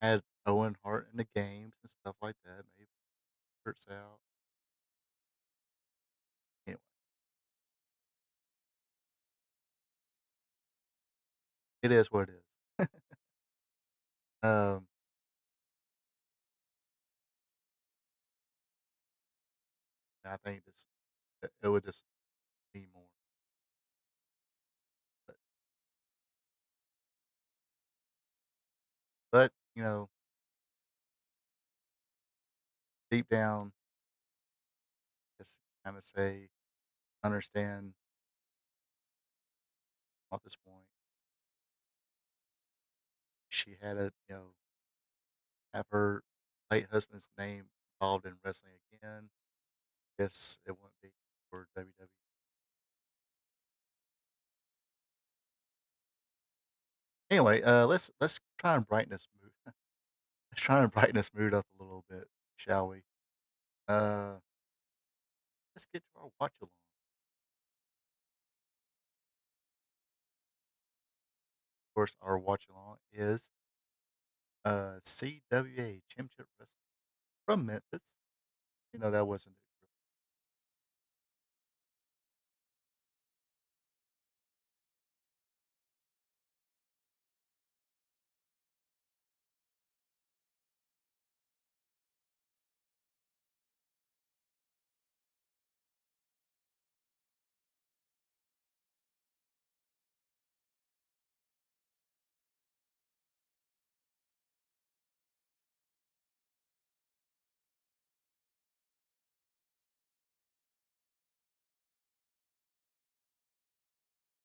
Had Owen Hart in the games and stuff like that. Maybe hurts out. Anyway, it is what it is. Um, I think it would just be more. But, but deep down, just kind of say understand at this point. She had to, have her late husband's name involved in wrestling again. Guess it wouldn't be for WWE. Anyway, let's try and brighten this mood. Let's try and brighten this mood up a little bit, shall we? Uh, let's get to our watch along. Of course, our watch along is CWA Championship Wrestling from Memphis. That wasn't it.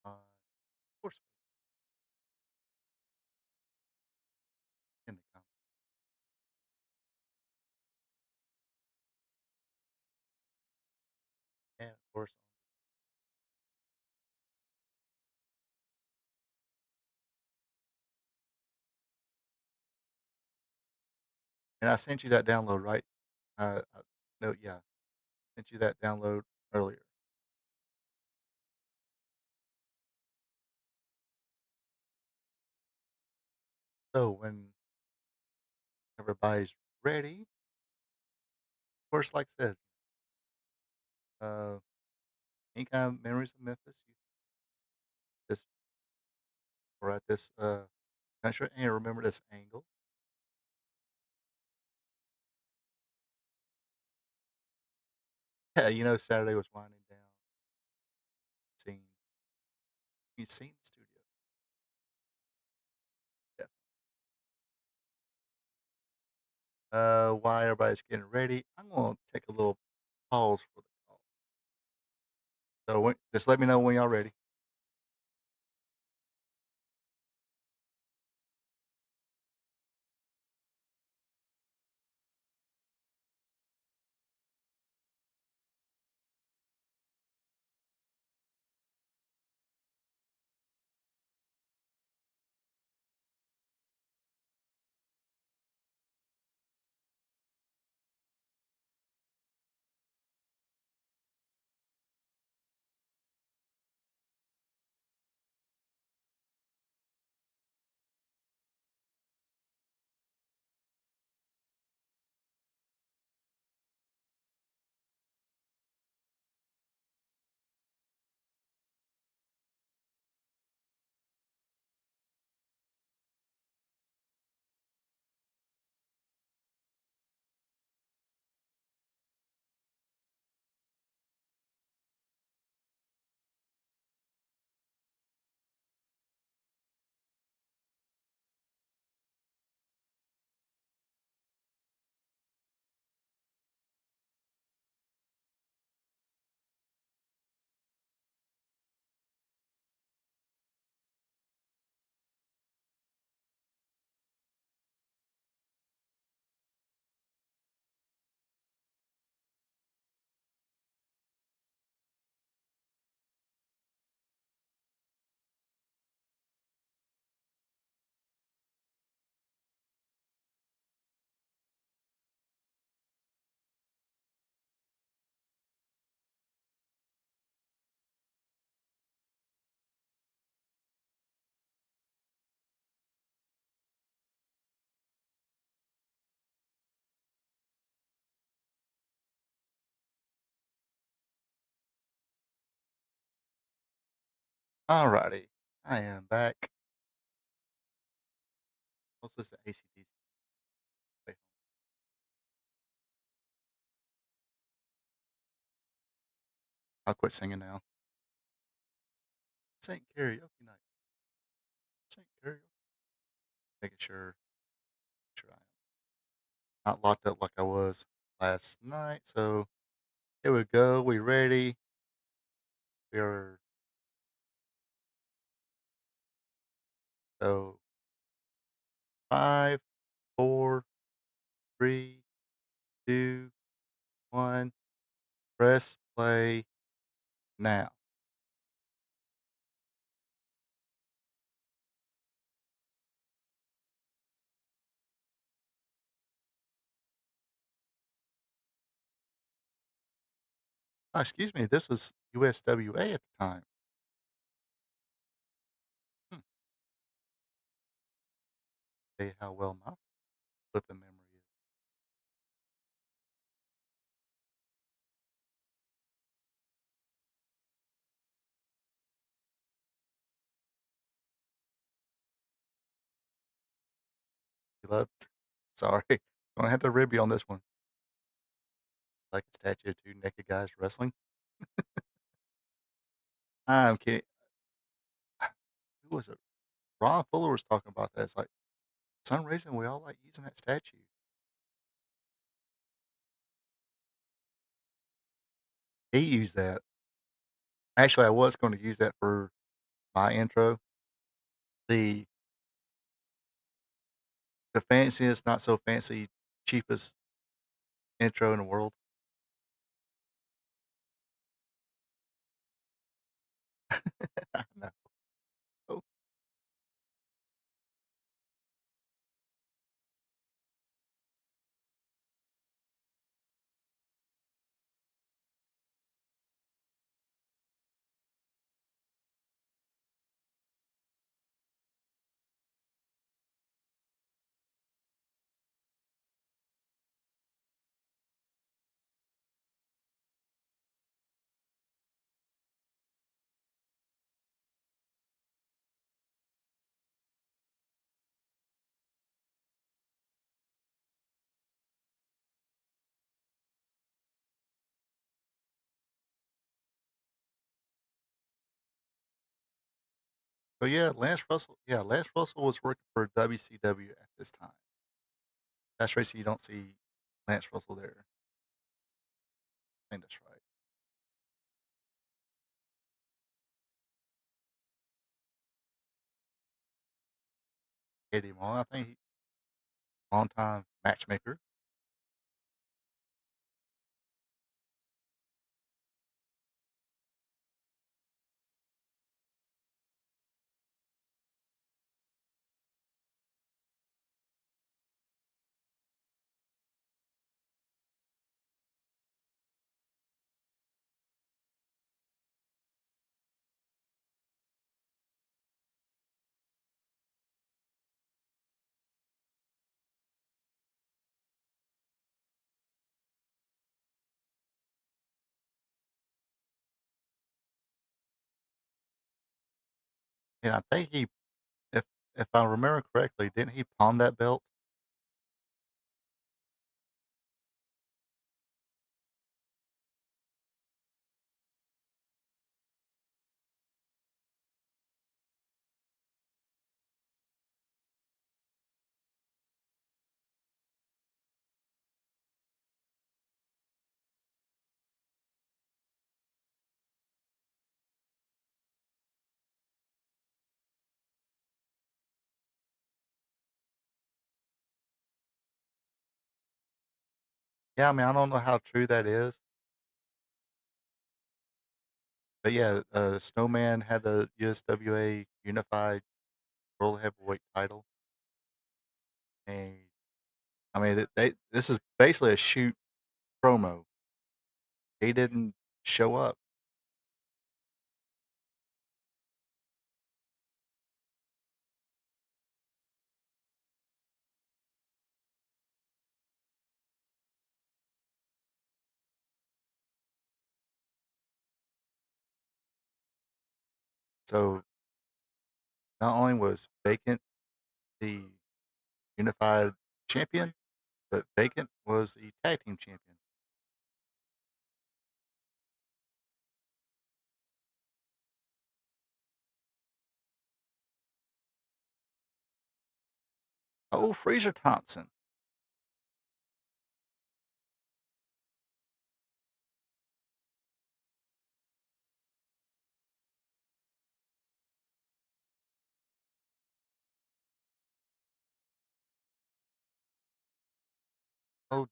Of course, in the comments. And of course, and I sent you that download, right? No, yeah, sent you that download earlier. So when everybody's ready, of course, like I said, uh, any kind of memories of Memphis, you this or at this country, and remember this angle. Yeah, Saturday was winding down. Seen you seen the studio. Yeah. While everybody's getting ready, I'm gonna take a little pause for the call. So just let me know when y'all ready. Alrighty, I am back. Let's listen to AC/DC. Wait, I'll quit singing now. This ain't karaoke night. This ain't karaoke. Making sure I am not locked up like I was last night. So here we go. We ready? We are so 5, 4, 3, 2, 1. Press play now. Excuse me. This was USWA at the time. Hmm. Tell you how well my flipping memory is. You love. Sorry. Gonna have to rib you on this one. Like a statue of two naked guys wrestling. I'm kidding. Who was it? Ron Fuller was talking about that. It's like, for some reason, we all like using that statue. He used that. Actually, I was going to use that for my intro. The the fanciest, not so fancy, cheapest intro in the world. No. Oh, so yeah, Lance Russell. Yeah, Lance Russell was working for WCW at this time. That's right. So you don't see Lance Russell there. I think that's right. Eddie Long, I think, long time matchmaker. And I think if if I remember correctly, didn't he pawn that belt? Yeah, I mean, I don't know how true that is, but yeah, Snowman had the USWA Unified World Heavyweight title, and I mean, this is basically a shoot promo. He didn't show up. So not only was Vacant the unified champion, but Vacant was the tag team champion. Oh, Fraser Thompson. Oh,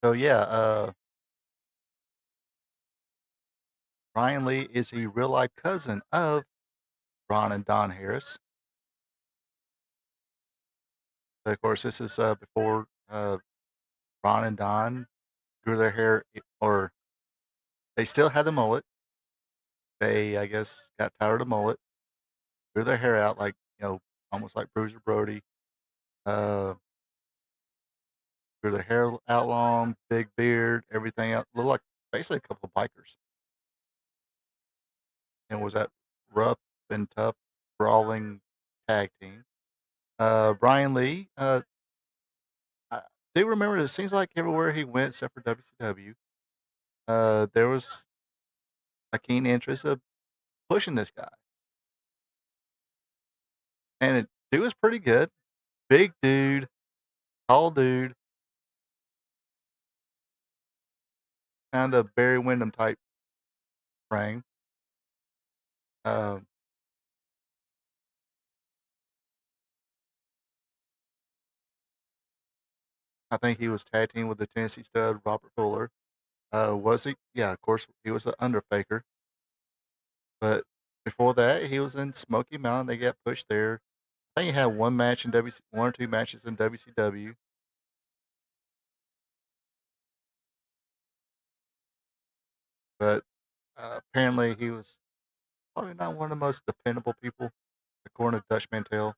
so yeah, Ryan Lee is a real life cousin of Ron and Don Harris. But of course, this is before Ron and Don grew their hair, or they still had the mullet. They, I guess, got tired of the mullet, grew their hair out like, almost like Bruiser Brody. Uh, Grew their hair out long, big beard, everything out, looked like basically a couple of bikers. And was that rough and tough, brawling tag team. Brian Lee, I do remember it seems like everywhere he went, except for WCW, there was a keen interest of pushing this guy. And dude was pretty good. Big dude, tall dude, kind of Barry Windham type frame. Um, I think he was tag team with the Tennessee stud Robert Fuller. Was he? Yeah, of course, he was the Undertaker. But before that, he was in Smoky Mountain. They got pushed there. I think he had one match in one or two matches in WCW. But apparently, he was probably not one of the most dependable people, according to Dutch Mantel.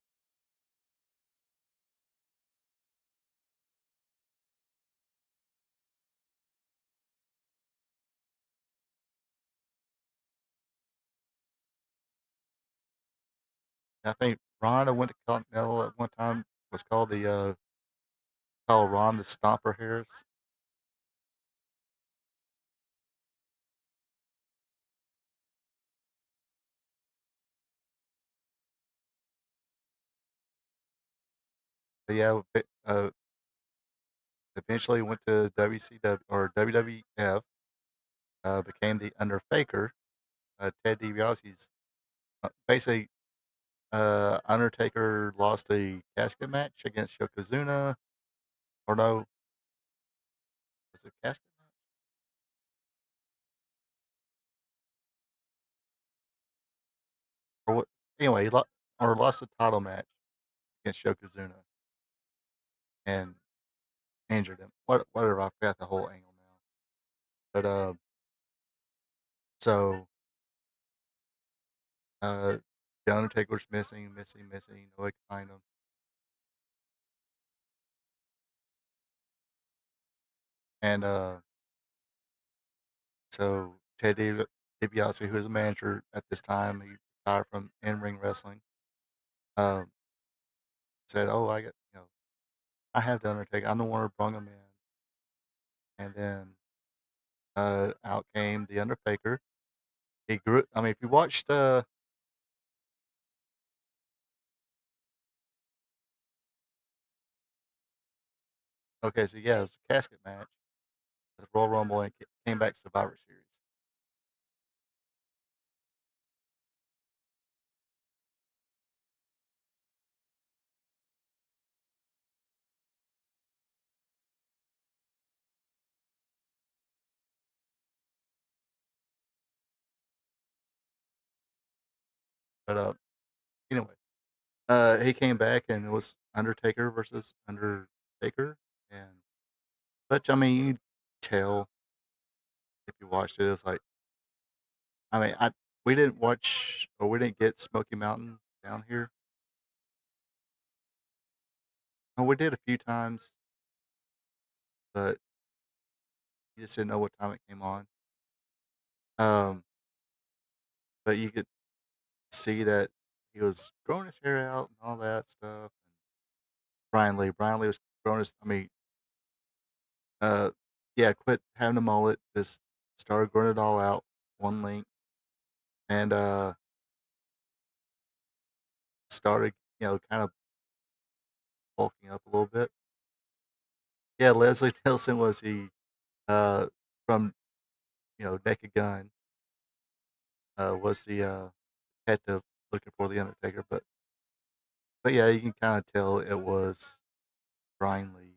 I think Ron went to Continental at one time. Was called Ron the Stomper Harris. But yeah, eventually went to WCW or WWF. Became the Undertaker. Ted DiBiase's basically Undertaker lost a casket match against Yokozuna, or no, was it a casket match? Or what? Anyway, or lost a title match against Yokozuna and injured him. Whatever, I forgot the whole angle now. But so uh, the Undertaker's missing. Nobody can find him, and so DiBiase, who was a manager at this time, he retired from in-ring wrestling. Um, Said, "Oh, I have the Undertaker. I'm the one who brung him in." And then out came the Undertaker. He grew. I mean, if you watched, okay, so yeah, it was a casket match, the Royal Rumble, and came back to Survivor Series. But, anyway, he came back and it was Undertaker versus Undertaker, and but, I mean, you tell if you watched it, it's like I mean, I we didn't watch or we didn't get Smoky Mountain down here. Oh, we did a few times, but you just didn't know what time it came on. Um, but you could see that he was growing his hair out and all that stuff. Brian Lee was growing his I mean, uh, yeah, quit having a mullet, just started growing it all out, one length, and, started, kind of bulking up a little bit. Yeah, Leslie Nielsen was uh, from, Naked Gun, was the, detective looking for the Undertaker, but yeah, you can kinda tell it was Brian Lee.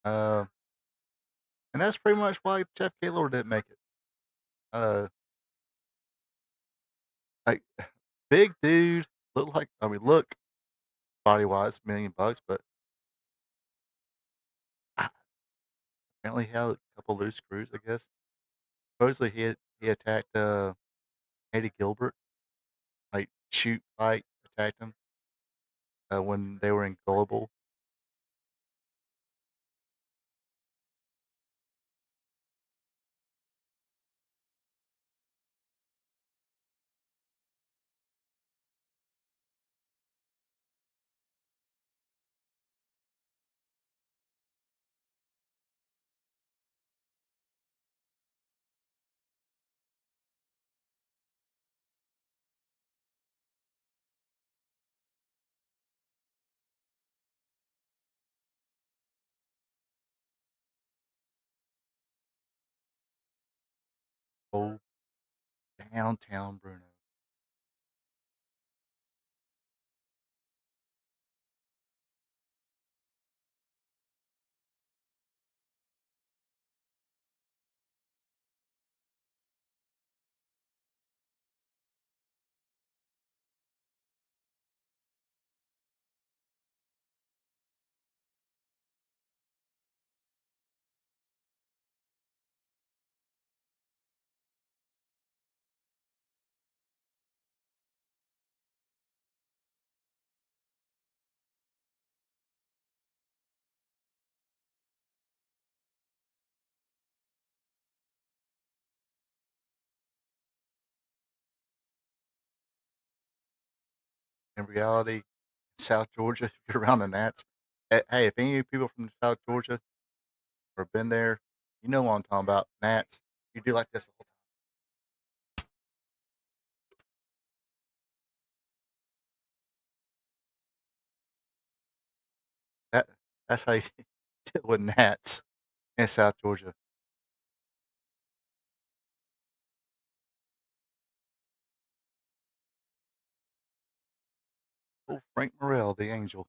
Uh, and that's pretty much why Jeff Gaylord didn't make it. Uh, like, big dude, look body-wise, $1,000,000, but I apparently had a couple loose screws, I guess. Supposedly he attacked, Eddie Gilbert, like, shoot fight, attacked him, when they were in Gullible. Old downtown Bruno. In reality, South Georgia, if you're around the Nats, hey, if any of you people from South Georgia or been there, you know what I'm talking about. Nats, you do like this the whole time. That's how you deal with Nats in South Georgia. Oh, Frank Morrell, the Angel.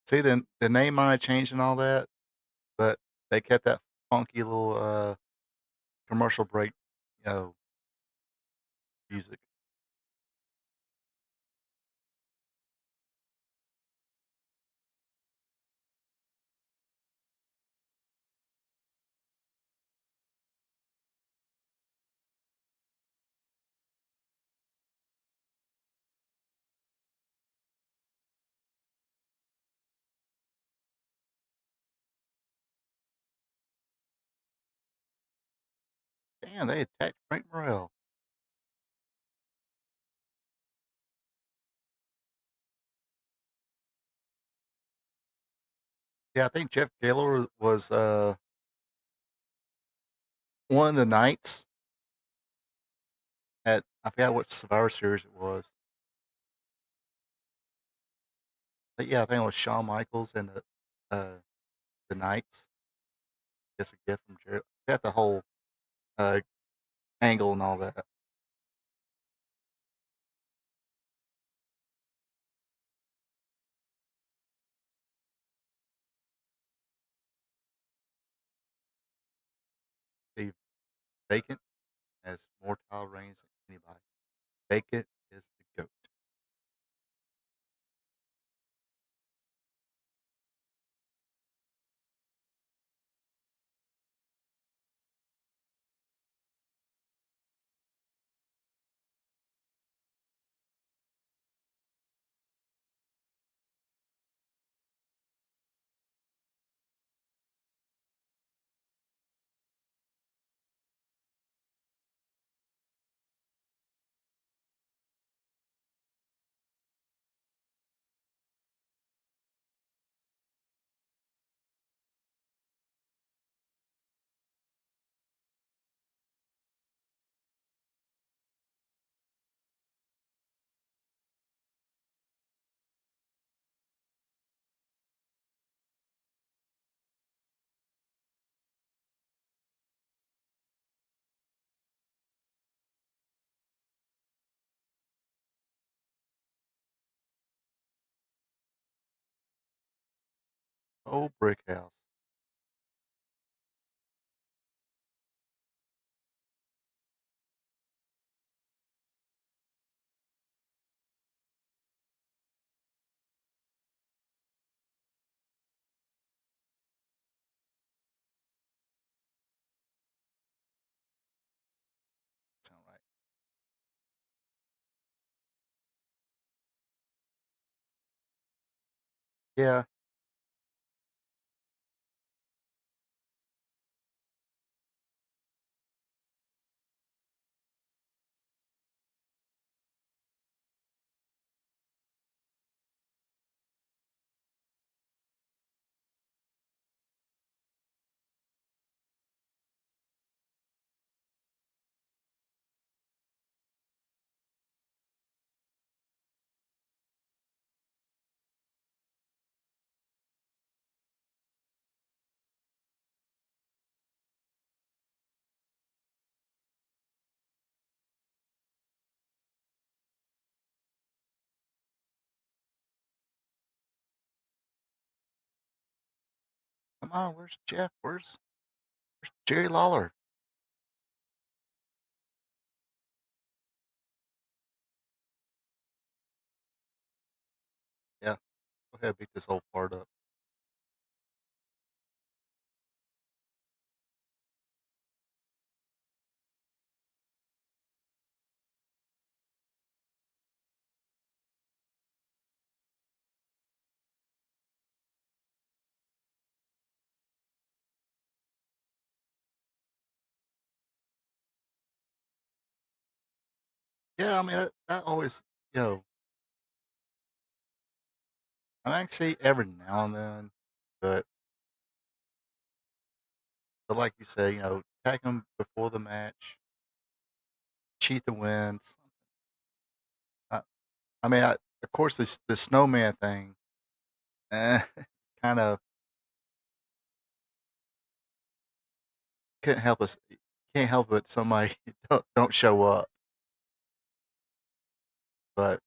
See, the name might have changed and all that, but they kept that funky little commercial break, you know, music. Damn, they attacked Frank Morrell. Yeah, I think Jeff Gaylor was one of the knights at I forgot what Survivor Series it was. But yeah, I think it was Shawn Michaels and the Knights. Gets a gift from Jared. Got the whole uh, angle and all that. Steve Vacant has more title reigns than anybody. Vacant is the goat. Oh, brick house. Sound right. Yeah, come on. Where's Jeff? Where's Jerry Lawler? Yeah, go ahead, beat this whole part up. Yeah, I mean that always, you know, I actually every now and then, but like you say, attack them before the match, cheat the wins. I, I mean, of course, this the snowman thing, eh, kind of couldn't help us. Can't help it. Somebody don't show up, but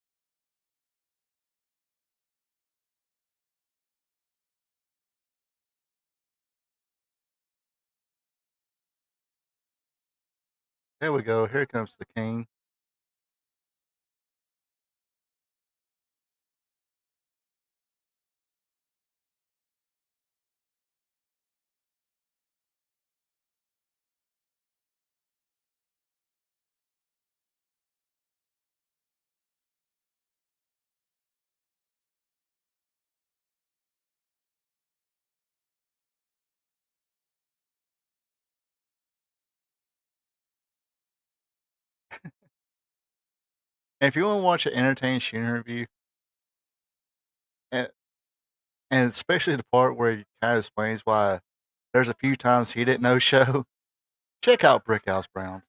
there we go. Here comes the king. And if you wanna watch an entertaining shooting review, and and especially the part where he kinda explains why there's a few times he didn't no-show, check out Brickhouse Browns.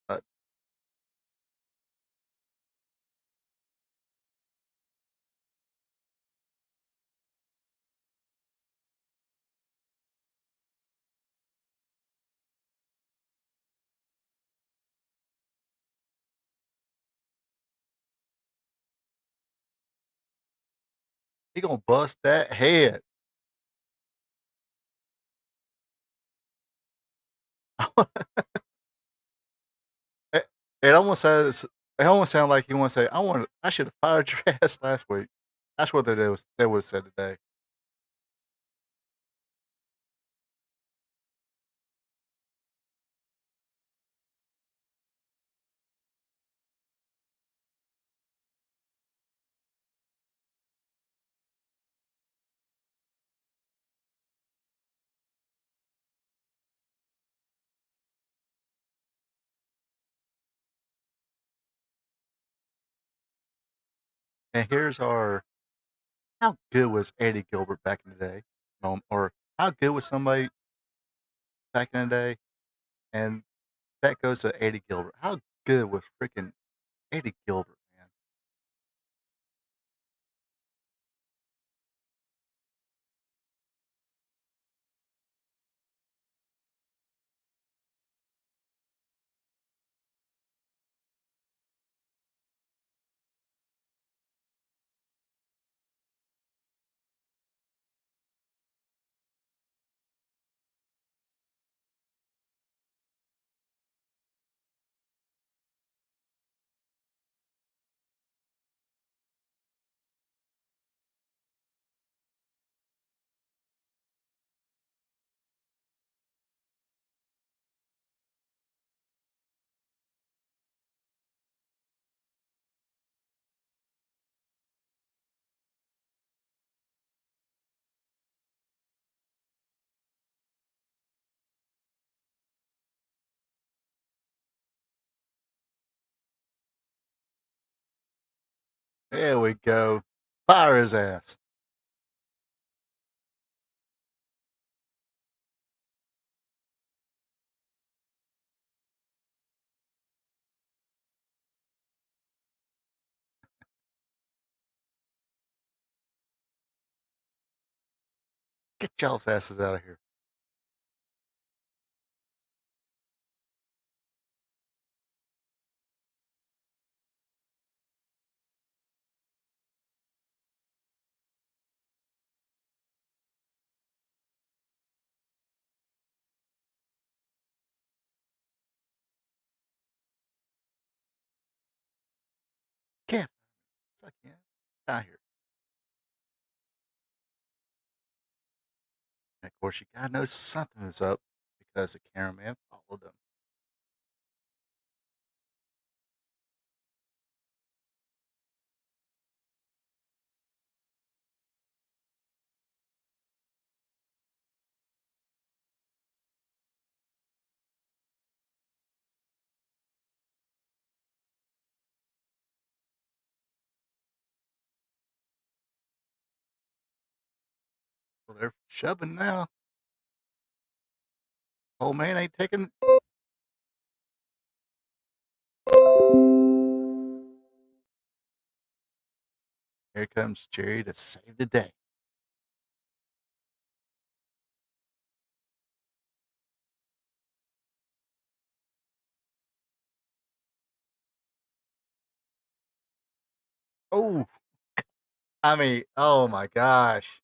Uh, he gonna bust that head. It it almost says it almost sound like he wanna say, I should have fired your ass last week." That's what they would've said today. And here's our how good was Eddie Gilbert back in the day? Or how good was somebody back in the day? And that goes to Eddie Gilbert. How good was freaking Eddie Gilbert, man? There we go. Fire his ass. Get y'all's asses out of here. Can't. I can't. Out of here. And of course, you gotta know something is up because the cameraman followed them. Well, they're shoving now. Old man ain't taking. Here comes Jerry to save the day. Oh, I mean, oh my gosh.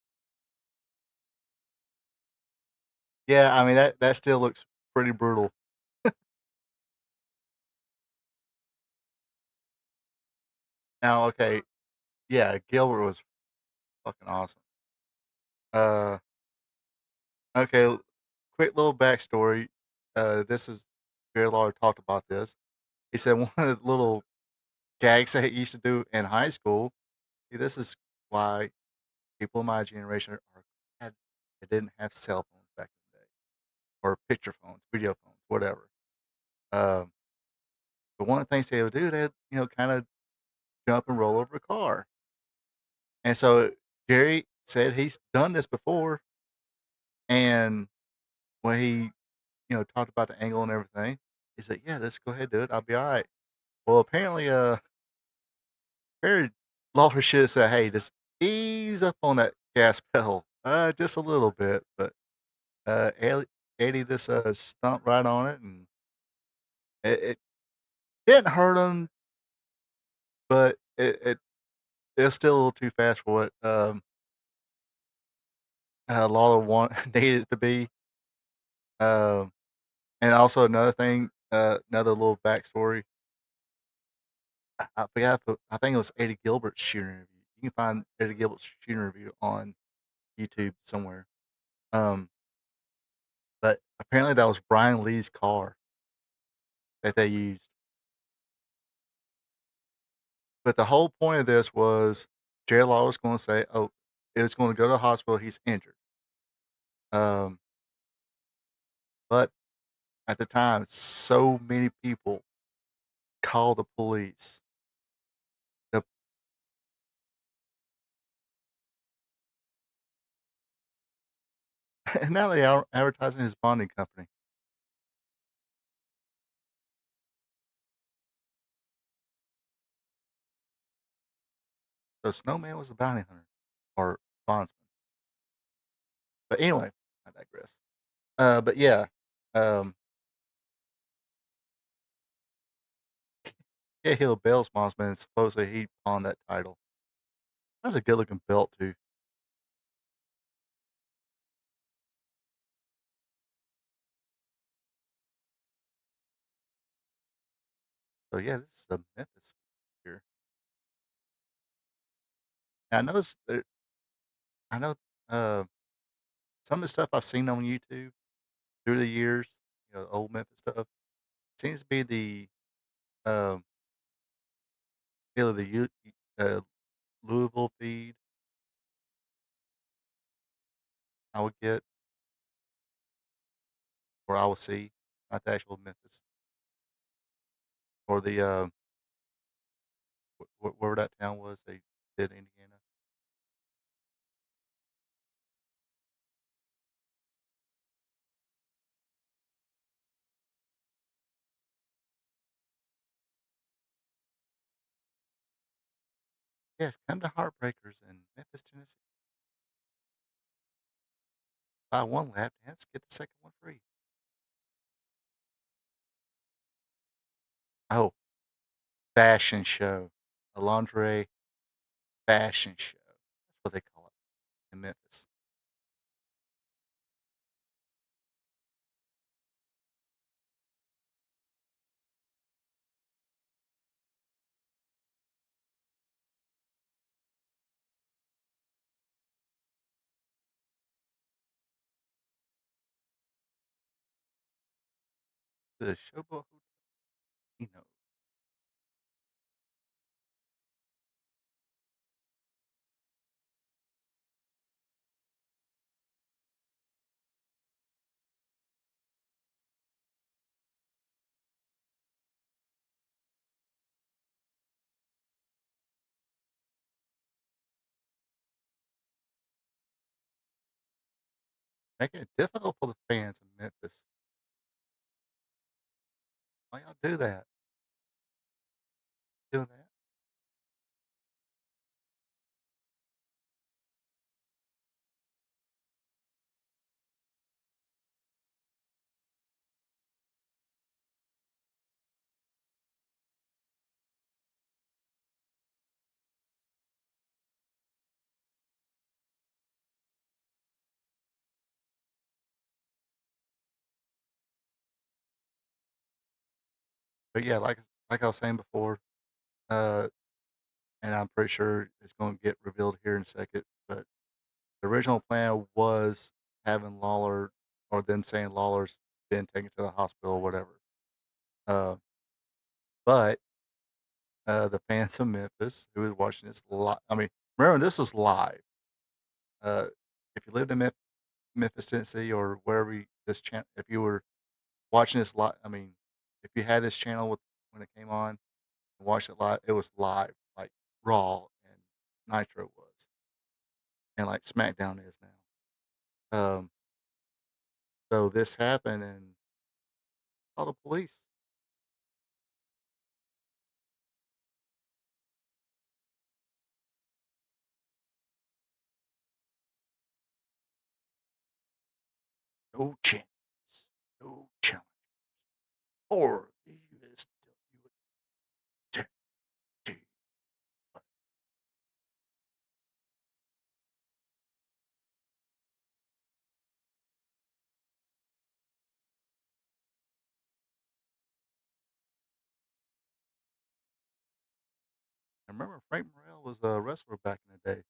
Yeah, I mean, that still looks pretty brutal. Now, okay, yeah, Gilbert was fucking awesome. Uh, okay, quick little backstory. This is Jared Lawler talked about this. He said one of the little gags that he used to do in high school. See, this is why people in my generation are glad they didn't have cell phones back in the day, or picture phones, video phones, whatever. Um, but one of the things they would do, they'd kind of jump and roll over a car. And so Jerry said he's done this before, and when he talked about the angle and everything, he said, "Yeah, let's go ahead and do it. I'll be all right." Well, apparently, Barry Lawler should have said, "Hey, just ease up on that gas pedal, just a little bit." But Eddie just stomped right on it, and it didn't hurt him, but it's still a little too fast for what Lawler want needed it to be. Um, and also another thing, another little backstory. I forgot, I think it was Eddie Gilbert's shooting review. You can find Eddie Gilbert's shooting review on YouTube somewhere. Um, but apparently that was Brian Lee's car that they used. But the whole point of this was Jerry Law was going to say, "Oh, it's going to go to the hospital. He's injured." Um, but at the time, so many people called the police. The, and now they are advertising his bonding company. So Snowman was a bounty hunter or bondsman. But anyway, I digress. But yeah, um, yeah, Hill Bell's bondsman. And supposedly he pawned that title. That's a good looking belt too. So yeah, this is the Memphis here. And I noticed that I know uh, some of the stuff I've seen on YouTube through the years, old Memphis stuff, seems to be the um, either the uh, Louisville feed I would get, or I will see, not the actual Memphis, or the wherever that town was they did Indiana. Yes, come to Heartbreakers in Memphis, Tennessee. Buy one lap dance, get the second one free. Oh, fashion show, a lingerie fashion show. That's what they call it in Memphis. The Showboat Hotel, you know, making it difficult for the fans in Memphis. Why y'all do that? Doing that? But yeah, like I was saying before, uh, and I'm pretty sure it's gonna get revealed here in a second, but the original plan was having Lawler or them saying Lawler's been taken to the hospital or whatever. Uh, but, the fans of Memphis who was watching this I mean, remember, this was live. Uh, if you lived in Memphis, Tennessee, or wherever this channel, if you were watching this live, I mean, if you had this channel when it came on and watched it live, it was live, like Raw and Nitro was, and like SmackDown is now. So this happened and called the police. No chance, no challenge for the USW Tag Team. I remember Frank Morrell was a wrestler back in the day.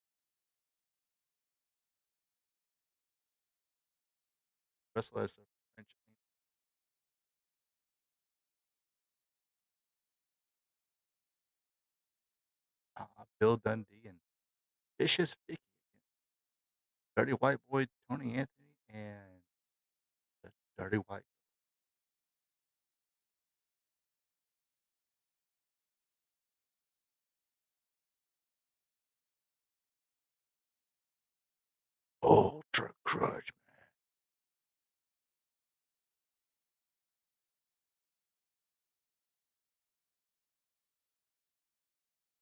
Wrestler as a French Bill Dundee and Vicious Vicky, Dirty White Boy Tony Anthony, and the Dirty White. Ultra Crush.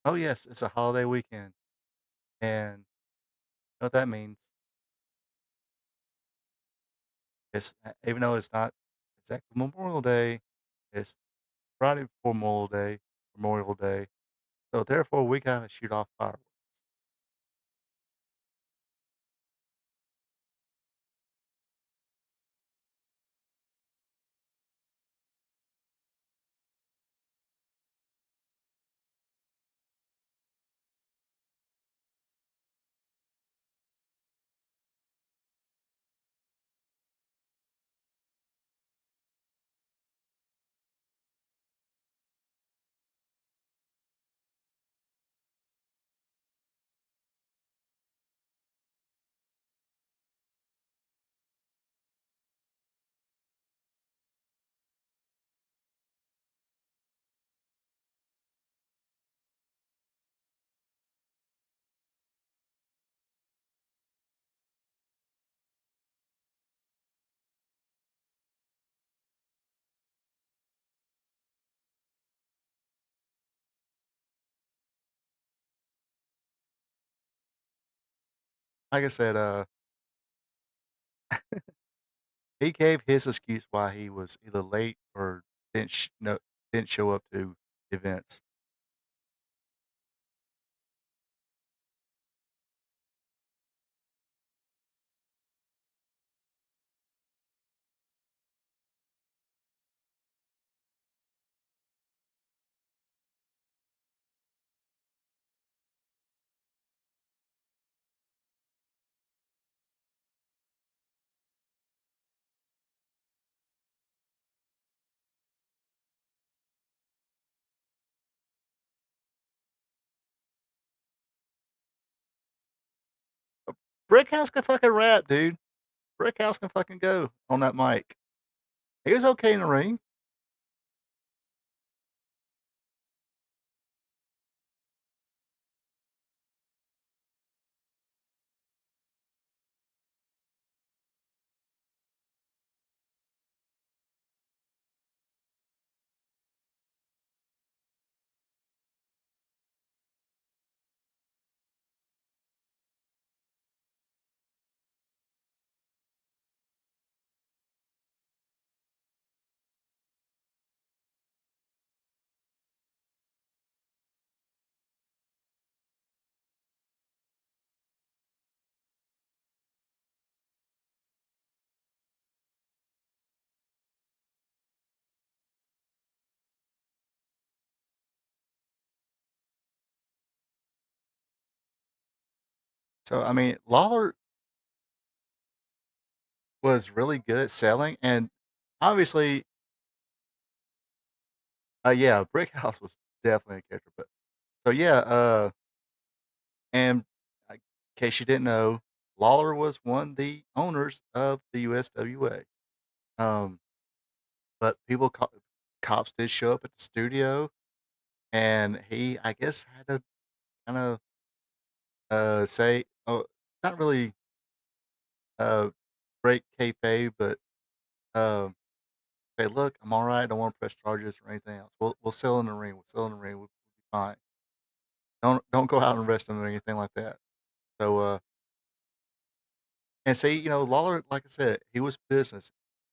Oh yes, it's a holiday weekend, and you know what that means? It's even though it's not exactly Memorial Day, it's Friday before Memorial Day. So therefore, we gotta shoot off fireworks. Like I said, he gave his excuse why he was either late or didn't show up to events. Brickhouse can fucking rap, dude. Brickhouse can fucking go on that mic. He was okay in the ring. So, I mean, Lawler was really good at selling, and obviously, yeah, Brick House was definitely a character, but so, yeah, and in case you didn't know, Lawler was one of the owners of the USWA. Um, but cops did show up at the studio, and he, I guess, had to kinda, say oh, not really, uh, break kayfabe, but, um, say, "Look, I'm alright, don't wanna press charges or anything else. We'll settle in the ring, we'll settle in the ring, we'll be fine. Don't go out and arrest him or anything like that." So, and see, Lawler, like I said, he was business.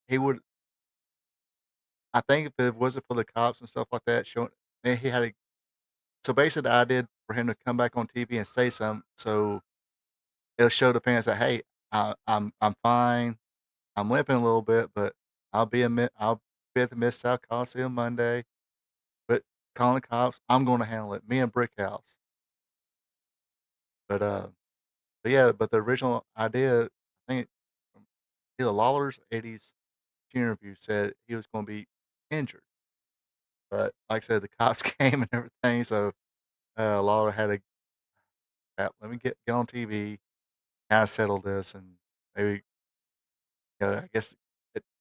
He would I think if it wasn't for the cops and stuff like that showing then he had a so basically the idea for him to come back on TV and say something, so it'll show the fans that, "Hey, I'm fine. I'm limping a little bit, but I'll be at the Mid-South Coliseum Monday, but calling the cops, I'm gonna handle it, me and Brickhouse." But, yeah, but the original idea, I think from either Lawler's or Eddie's interview said he was gonna be injured, but like I said, the cops came and everything, so, Lawler had to, "Let me get on TV, kinda settle this, and maybe." I guess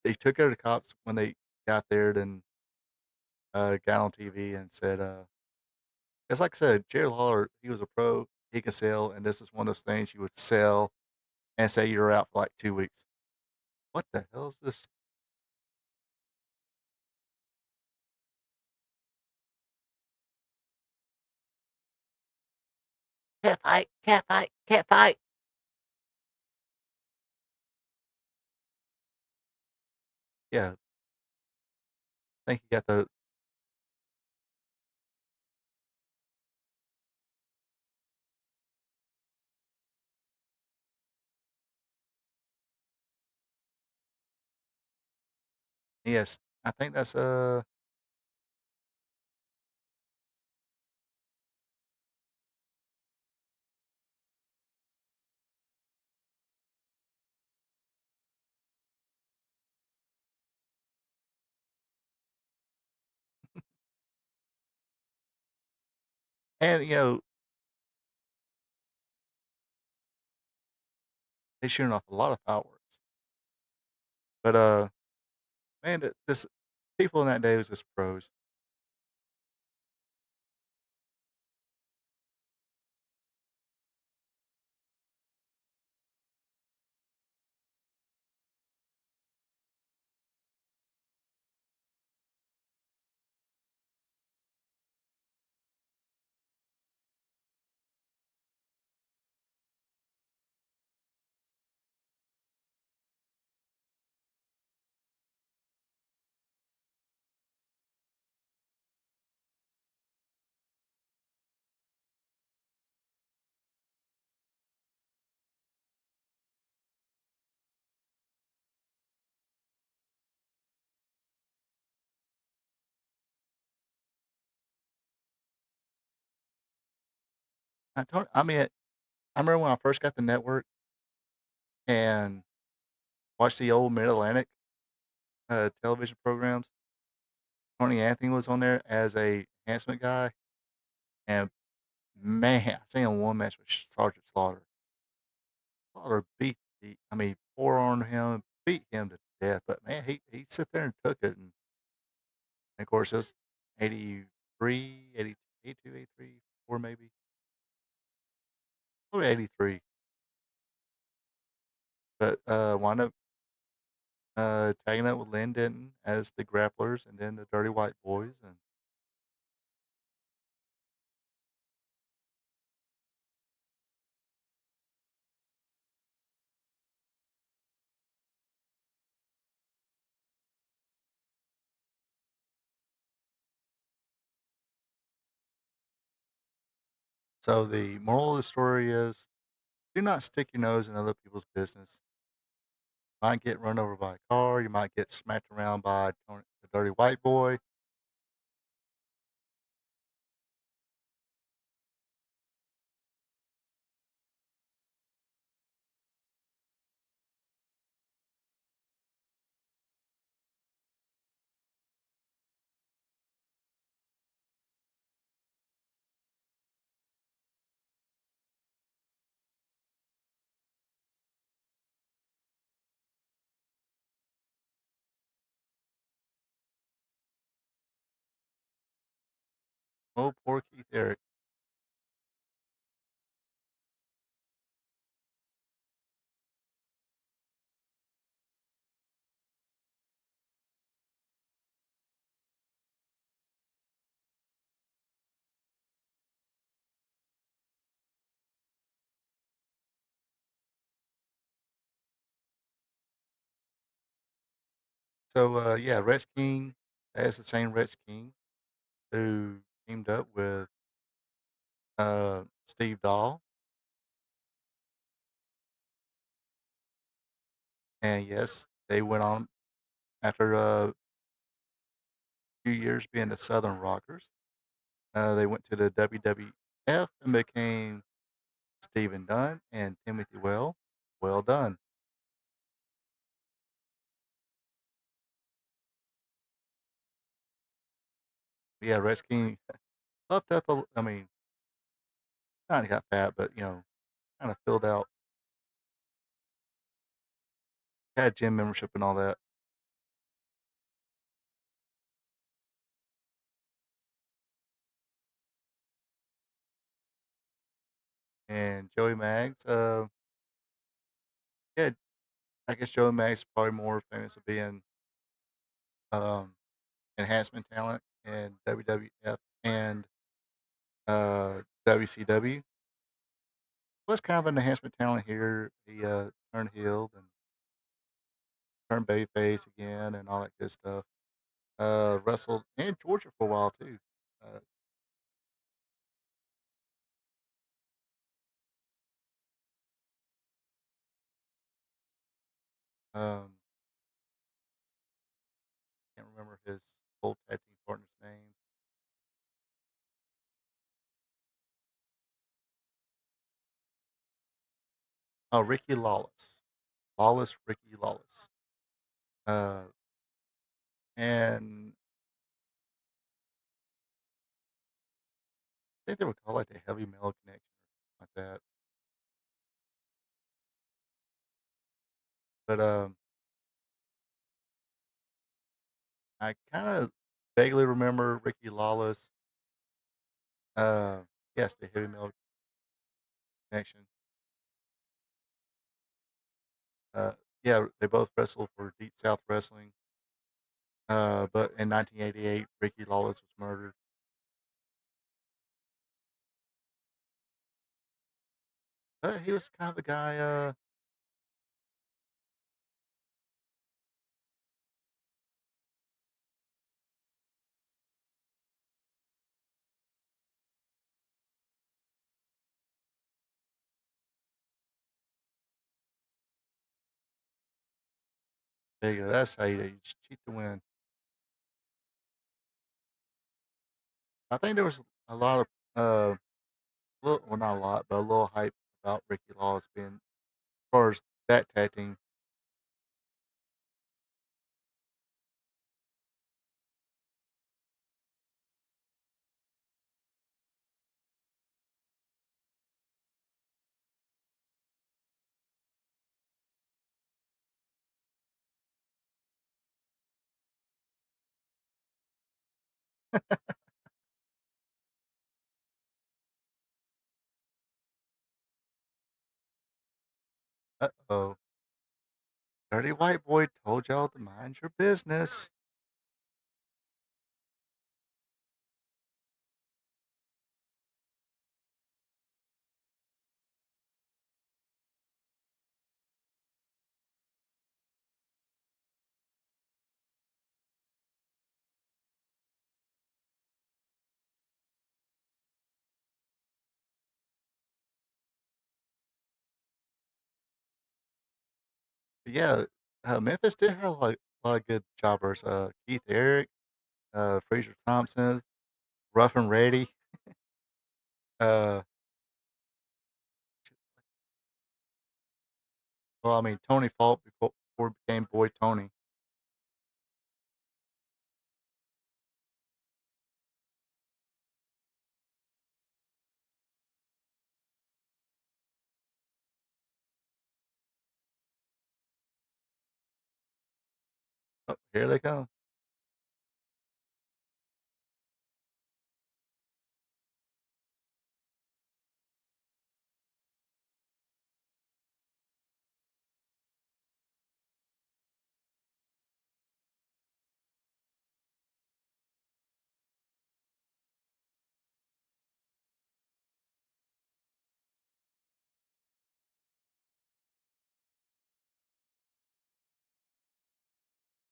they took care of the cops when they got there, then, got on TV and said, it's like I said, Jerry Lawler, he was a pro, he can sell, and this is one of those things you would sell and say you're out for, like, 2 weeks. What the hell is this? "Can't fight, can't fight, can't fight." Yeah, I think he got the yes, I think that's, and, they shooting off a lot of fireworks, but, man, th this people in that day was just pros. I mean, I remember when I first got the network and watched the old Mid-Atlantic, television programs. Tony Anthony was on there as a enhancement guy, and man, I seen him one match with Sergeant Slaughter. Slaughter beat I mean, forearmed him, beat him to death, but man, he sit there and took it, and of course, it's 83, 80 82, 83, 4 maybe, probably 83, but, wound up, tagging up with Lynn Denton as the Grapplers and then the Dirty White Boys, and so the moral of the story is, do not stick your nose in other people's business. Might get run over by a car, you might get smacked around by the dirty white boy. Oh, poor Keith Eric. So, yeah, Rex King, that's the same Rex King who teamed up with Steve Dahl. And yes, they went on after a few years being the Southern Rockers. They went to the WWF and became Stephen Dunn and Timothy Well. Well done. Yeah, Rex King puffed up. I mean, kind of got fat, but kind of filled out. Had gym membership and all that. And Joey Mags, yeah, I guess Joey Mags is probably more famous for being um, enhancement talent in WWF and WCW. Was kind of an enhancement talent here. He turned heel and turned babyface again and all that good stuff. Wrestled in Georgia for a while too. Uh, um, can't remember his old tag team partner's name. Oh, Ricky Lawless. Lawless, Ricky Lawless. Uh, and I think they were called like the Heavy Metal Connection or something like that. But I kind of vaguely remember Ricky Lawless. Uh, yes, the Heavy Metal Connection. Uh, yeah, they both wrestled for Deep South Wrestling. But in 1988, Ricky Lawless was murdered. He was kind of a guy. There you go. That's how you cheat to win. I think there was a lot of little, well, not a lot, but a little hype about Ricky Lawless being as far as that tag team. Uh-oh. Dirty white boy told y'all to mind your business. But yeah, Memphis did have a lot of good jobbers. Keith Eric, Fraser Thompson, Rough and Ready. Uh, well, I mean, Tony Falk before he became Boy Tony. Oh, here they come.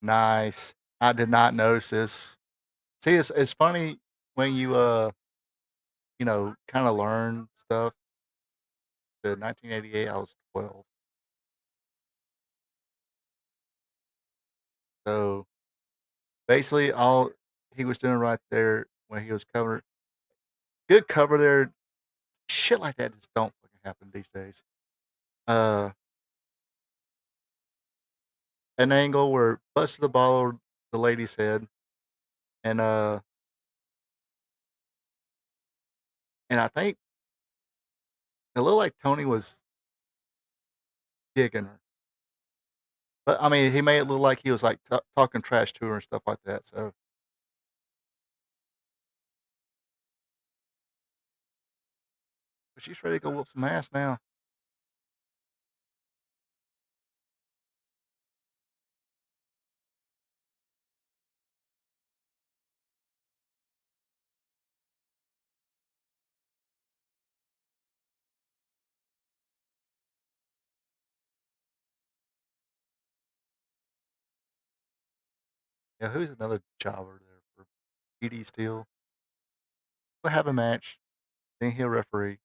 Nice. I did not notice this. See, it's funny when kinda learn stuff. The 1988, I was 12. So, basically, all he was doing right there when he was cover good cover there, shit like that just don't fucking happen these days. Uh, an angle where busted the ball over the lady's head, and, uh, and I think it looked like Tony was gigging her. But, I mean, he made it look like he was, like, talking trash to her and stuff like that, so but she's ready to go whoop some ass now. Yeah, who's another jobber there for PD Steel? We'll have a match, then he'll referee.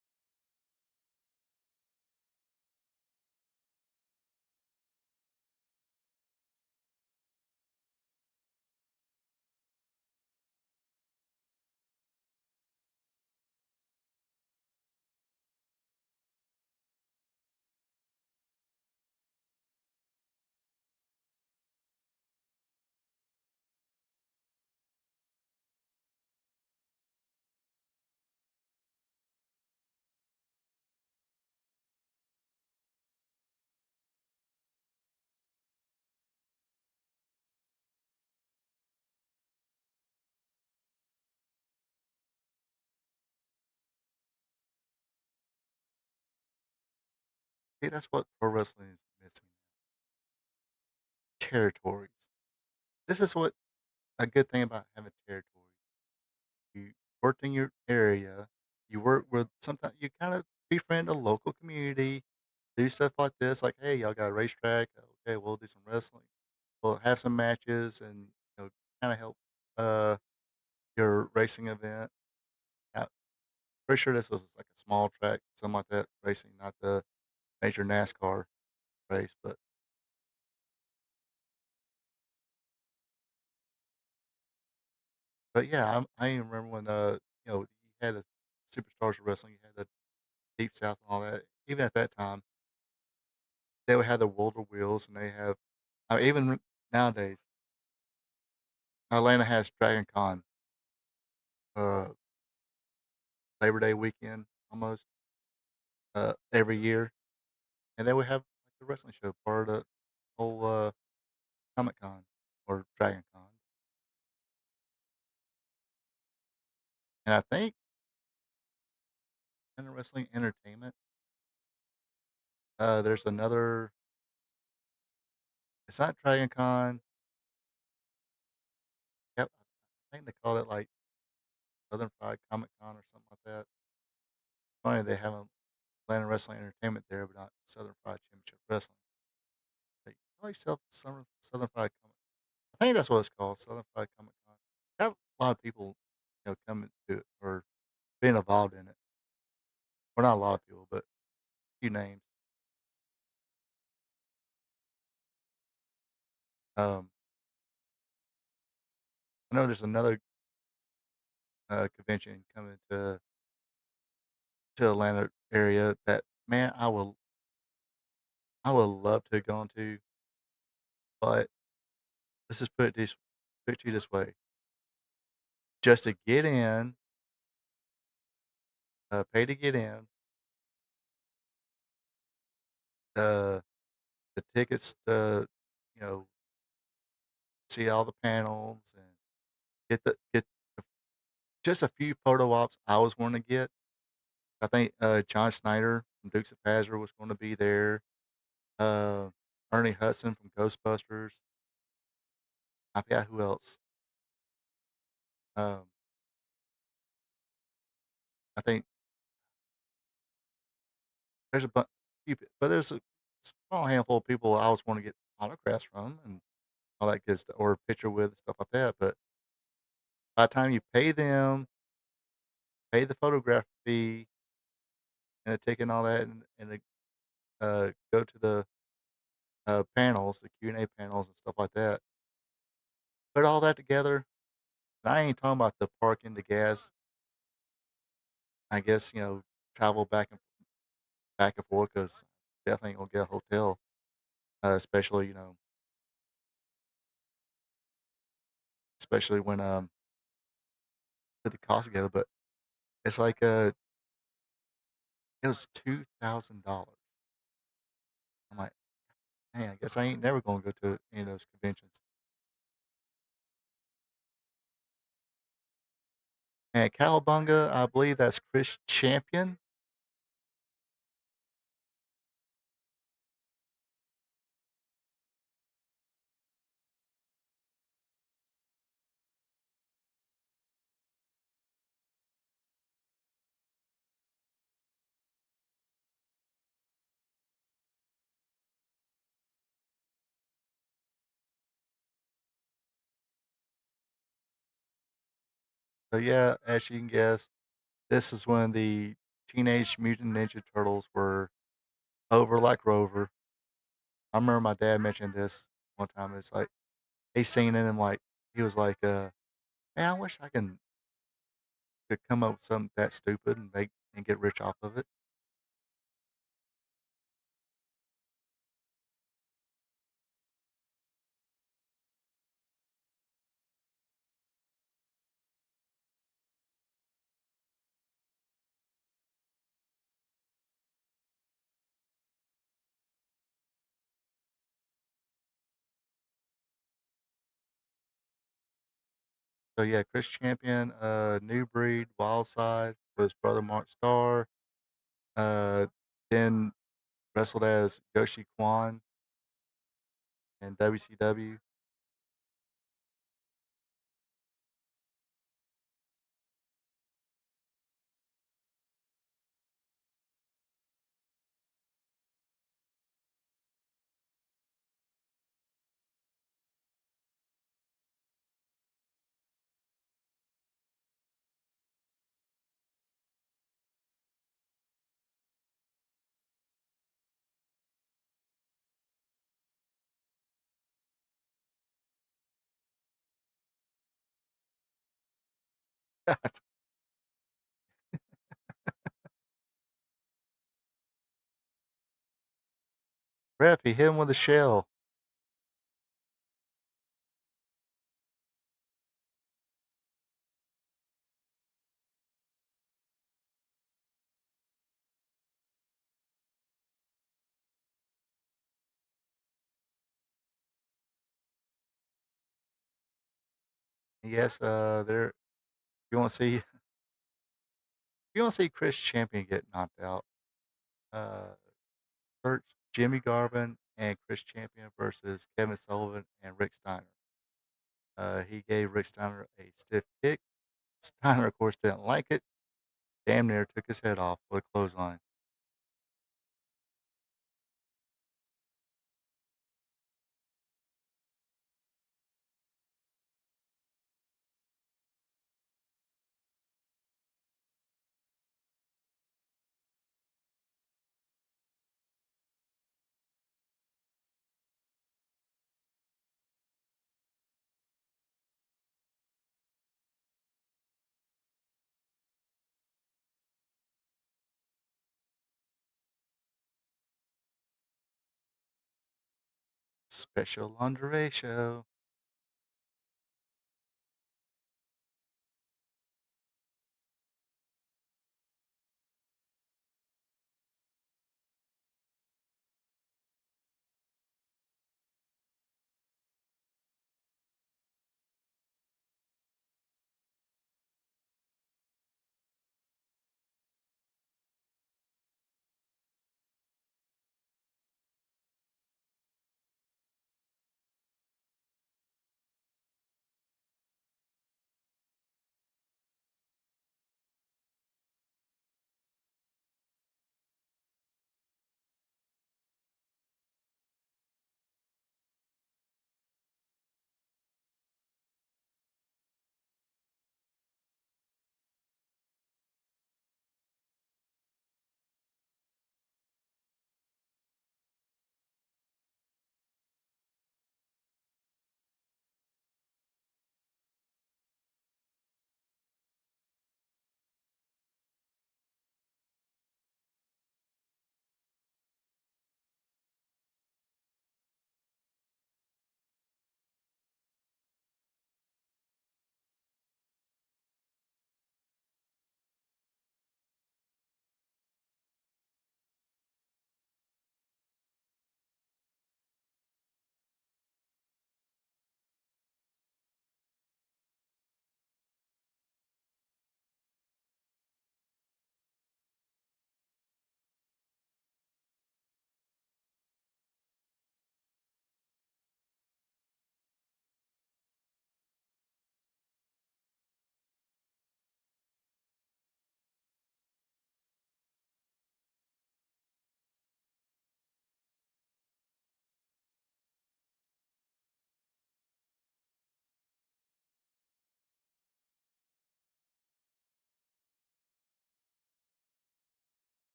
See, that's what pro wrestling is missing, territories. This is what a good thing about having territory. You work in your area, you work with sometimes you kinda befriend a local community, do stuff like this, like, "Hey, y'all got a racetrack? Okay, we'll do some wrestling. We'll have some matches and, kinda help, uh, your racing event." Uh, Pretty sure this was like a small track, something like that, racing, not the major NASCAR race, but yeah, I even remember when, you had the Superstars of Wrestling, you had the Deep South and all that. Even at that time, they would have the World of Wheels, and they have even nowadays, Atlanta has Dragon Con, uh, Labor Day weekend almost, every year, and they would have, like, the wrestling show part of the whole, Comic Con or Dragon Con, and I think in the wrestling entertainment, there's another it's not Dragon Con, yep, I think they call it, like, Southern Fried Comic Con or something like that. Funny they have a Atlanta Wrestling Entertainment there, but not Southern Fried Championship Wrestling. They call themselves Southern Fried Comic I think that's what it's called, Southern Fried Comic Con. Got a lot of people, coming to it or being involved in it. Well, not a lot of people, but a few names. Um, I know there's another, convention coming to Atlanta area that, man, I would love to go to, but let's just put it to you this way. Just to get in, pay to get in, uh, the tickets to, you know, see all the panels and get the just a few photo ops I was wanting to get. I think, John Snyder from Dukes of Hazzard was gonna be there, uh, Ernie Hudson from Ghostbusters. I forgot who else. Um, I think there's few but there's a small handful of people I always wanna get autographs from, and all that good stuff, or picture with stuff like that. But by the time you pay them, pay the photograph fee and the ticket and all that, and go to the panels, the Q&A panels and stuff like that. Put all that together, and I ain't talking about the parking, the gas. I guess, travel back and forth, cause definitely ain't gonna get a hotel, especially, especially when, put the cost together, but it's like, it was $2,000. I'm like, "Man, I guess I ain't never gonna go to any of those conventions." And Cowabunga, I believe that's Chris Champion. So, yeah, as you can guess, this is when the Teenage Mutant Ninja Turtles were over like Rover. I remember my dad mentioned this one time. It's like he seen it and like he was like, "Man, I wish I could come up with something that stupid and make and get rich off of it." So yeah, Chris Champion, New Breed, Wildside with his brother Mark Starr. Uh, then wrestled as Yoshi Kwan in WCW. Ref, he hit him with a shell. Yes, there. You want to see? You want to see Chris Champion get knocked out? Uh, Search Jimmy Garvin and Chris Champion versus Kevin Sullivan and Rick Steiner. He gave Rick Steiner a stiff kick. Steiner, of course, didn't like it. Damn near took his head off with a clothesline. Special lingerie show.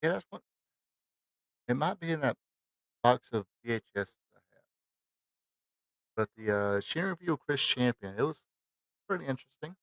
Yeah, that's what it might be in that box of VHS I have. But she interviewed Chris Champion. It was pretty interesting.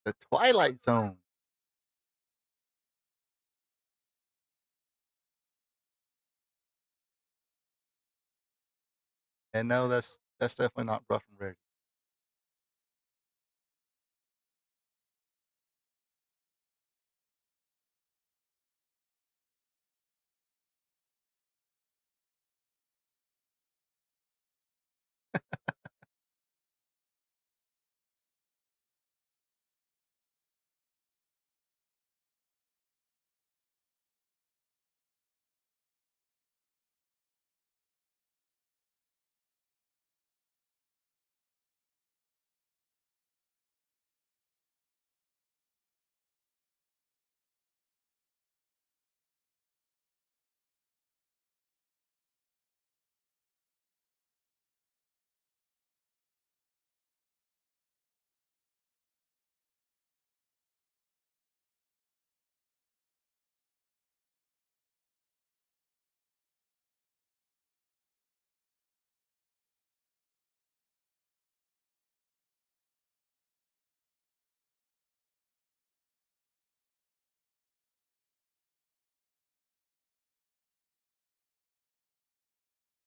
The Twilight Zone. And no, that's definitely not Rough and Ready.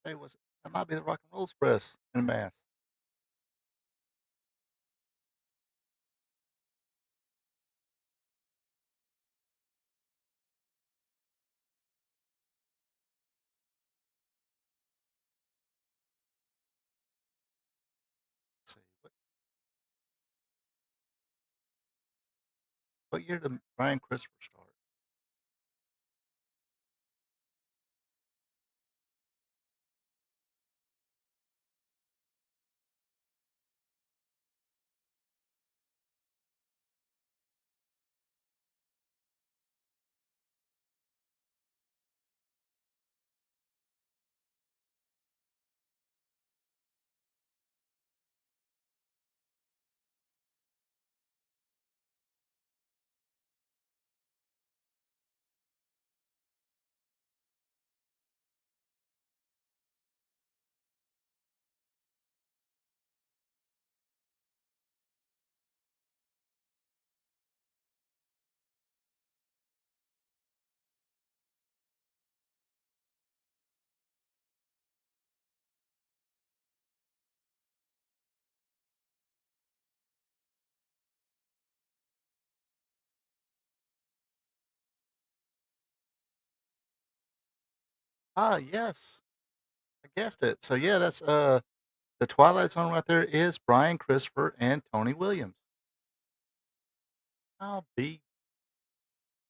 Hey, was that might be the Rock and Roll Express in a mask. Let's see, what year did Brian Christopher start? Ah, yes, I guessed it. So, yeah, that's, the Twilight Zone right there is Brian Christopher and Tony Williams. I'll be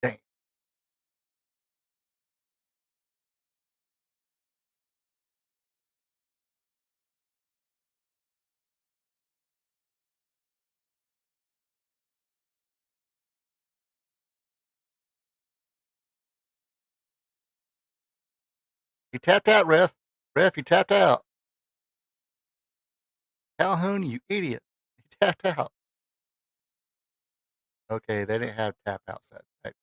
damned. He tapped out, ref. Ref, he tapped out. Calhoun, you idiot. He tapped out. Okay, they didn't have tap outs that back then.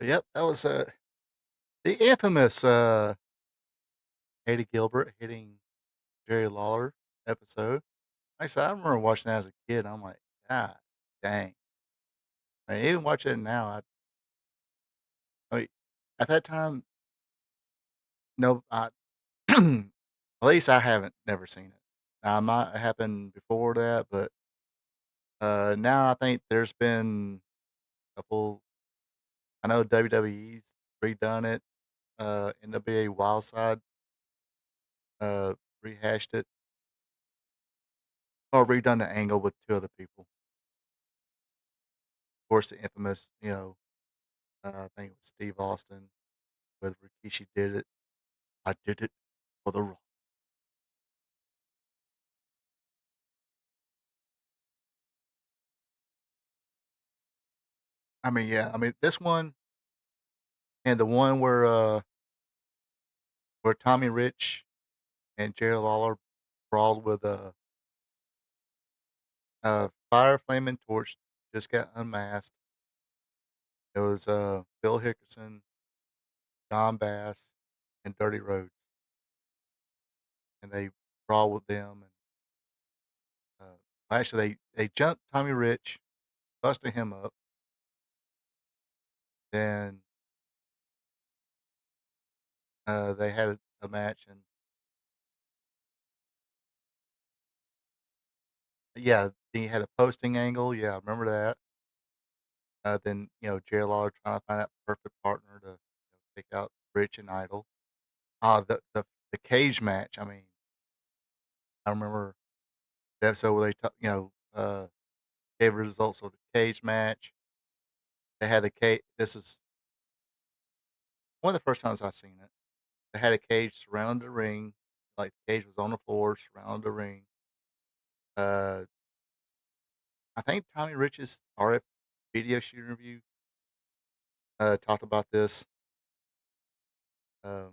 Yep, that was, the infamous, Eddie Gilbert hitting Jerry Lawler episode. Like I said, I remember watching that as a kid, I'm like, "God dang." I mean, even watching it now, I mean, at that time, no, at least I haven't never seen it. Now, it might have happened before that, but, now I think there's been a couple. I know WWE's redone it, NWA Wildside, rehashed it or redone the angle with 2 other people. Of course, the infamous, I think it was Steve Austin with Rikishi did it. I did it for the Raw. I mean, yeah, I mean, this one and the one where Tommy Rich and Jerry Lawler brawled with Fire Flaming Torch just got unmasked. It was Bill Hickerson, Don Bass, and Dirty Rhodes, and they brawled with them. And actually, they jumped Tommy Rich, busted him up. Then they had a match, and yeah, he had a posting angle. Yeah, I remember that. Then Jerry Lawler trying to find that perfect partner to take out Rich and Idol. The cage match. I mean, I remember the episode where they gave results of the cage match. They had the cage. This is one of the first times I seen it. They had a cage surrounding the ring, like the cage was on the floor, surrounding the ring. Uh, I think Tommy Rich's RF video shoot interview talked about this. I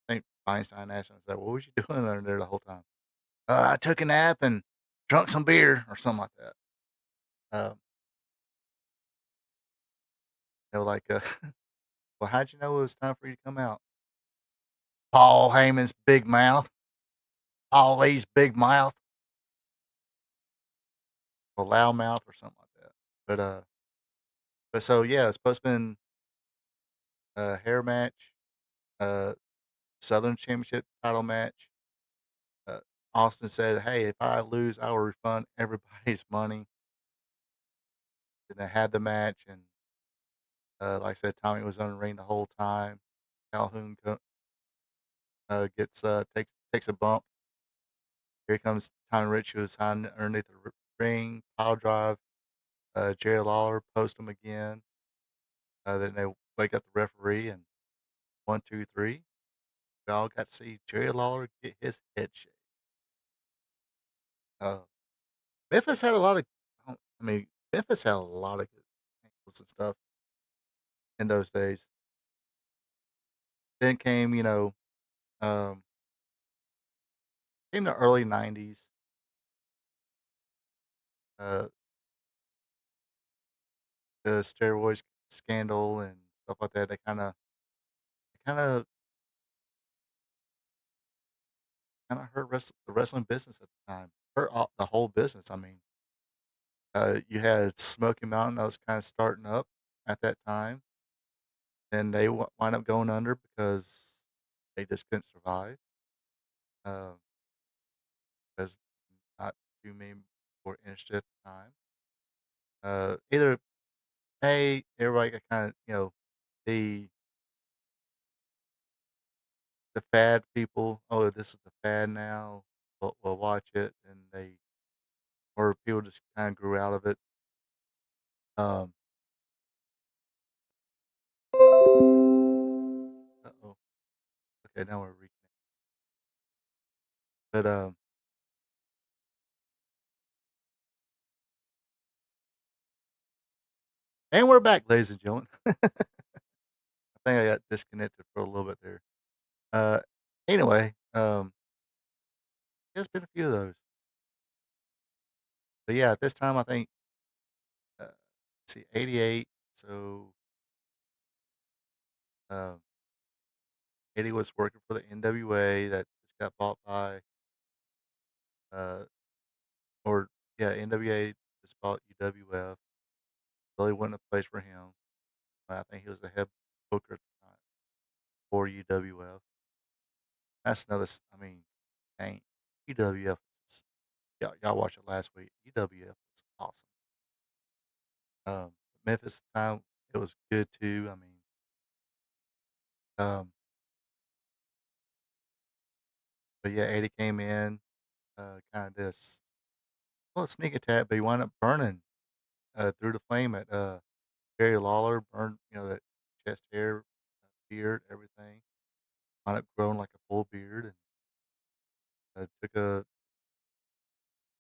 think Feinstein asked him, "What was you doing under there the whole time?" I took a nap and drunk some beer or something like that. Um, they were like, "Well, how'd you know it was time for you to come out?" Paul Heyman's big mouth, Paul Lee's big mouth, or loud mouth, or something like that. But so yeah, it's supposed to been a hair match, uh, Southern Championship title match. Uh, Austin said, "Hey, if I lose, I will refund everybody's money." And they had the match, and like I said, Tommy was on the ring the whole time. Calhoun takes a bump. Here comes Tommy Rich, who is hiding underneath the ring, pile drive. Jerry Lawler post him again. Then they wake up the referee, and 1, 2, 3. We all got to see Jerry Lawler get his head shaved. Uh, Memphis had a lot of, I mean, Memphis had a lot of good angles and stuff in those days. Then um, came the early '90s. Uh, the steroids scandal and stuff like that. They kind of hurt the wrestling business at the time. Hurt the whole business. I mean, you had Smoky Mountain that was kind of starting up at that time, and they wind up going under because they just couldn't survive. Um, because not too many were interested at the time. Either everybody got kind of the the fad people. Oh, this is the fad now. We'll watch it, and or people just kind of grew out of it. Um, oh, okay, now we're reconnecting. But and we're back, ladies and gentlemen. I think I got disconnected for a little bit there. Uh, anyway, there's been a few of those. But yeah, at this time, I think, let's see, 88. So, um, 80 was working for the NWA that just got bought by, uh, or yeah, NWA just bought UWF. Really wasn't a place for him. I think he was the head booker at the time for UWF. That's another, I mean, dang, UWF, y'all watched it last week. UWF was awesome. Um, Memphis at the time, it was good too. I mean, um, but yeah, 80 came in, kind of this, well, sneak attack, but he wound up burning through the flame at Jerry Lawler, burned, that chest hair, beard, everything. Wound up growing like a full beard, and took a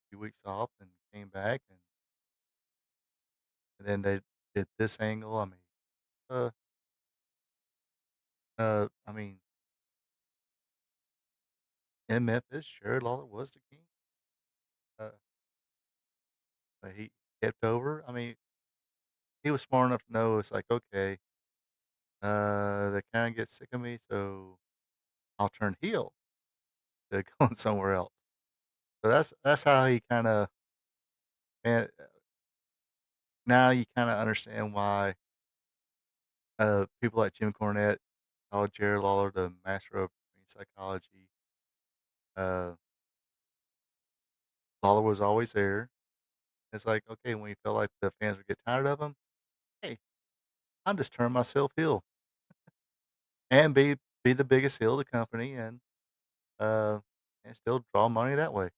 few weeks off and came back, and then they did this angle. Uh, I mean, in Memphis, Jerry Lawler was the king. Uh, but he kept over. I mean, he was smart enough to know it's like, okay, they kind of get sick of me, so I'll turn heel to going somewhere else. So that's how he kind of, man. Now you kind of understand why people like Jim Cornette called Jerry Lawler the master of ring psychology. Uh, Lawler was always there. It's like, okay, when you feel like the fans would get tired of him, hey, I'll just turn myself heel and be the biggest heel of the company, uh, and still draw money that way.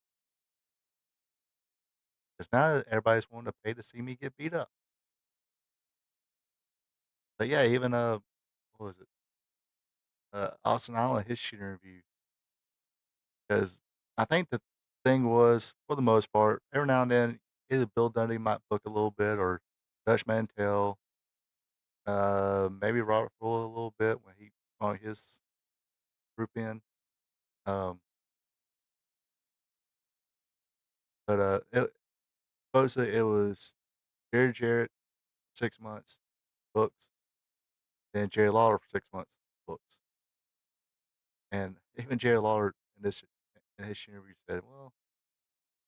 Because now everybody's wanting to pay to see me get beat up. But yeah, even what was it? Austin Allen, his shooting review, because I think the thing was, for the most part, every now and then, either Bill Dundee might book a little bit, or Dutch Mantel, maybe Robert Fuller a little bit when he on his. group in. Um, it supposedly it was Jerry Jarrett 6 months, books, then Jerry Lawler for 6 months, books. And even Jerry Lawler in his interview said, "Well,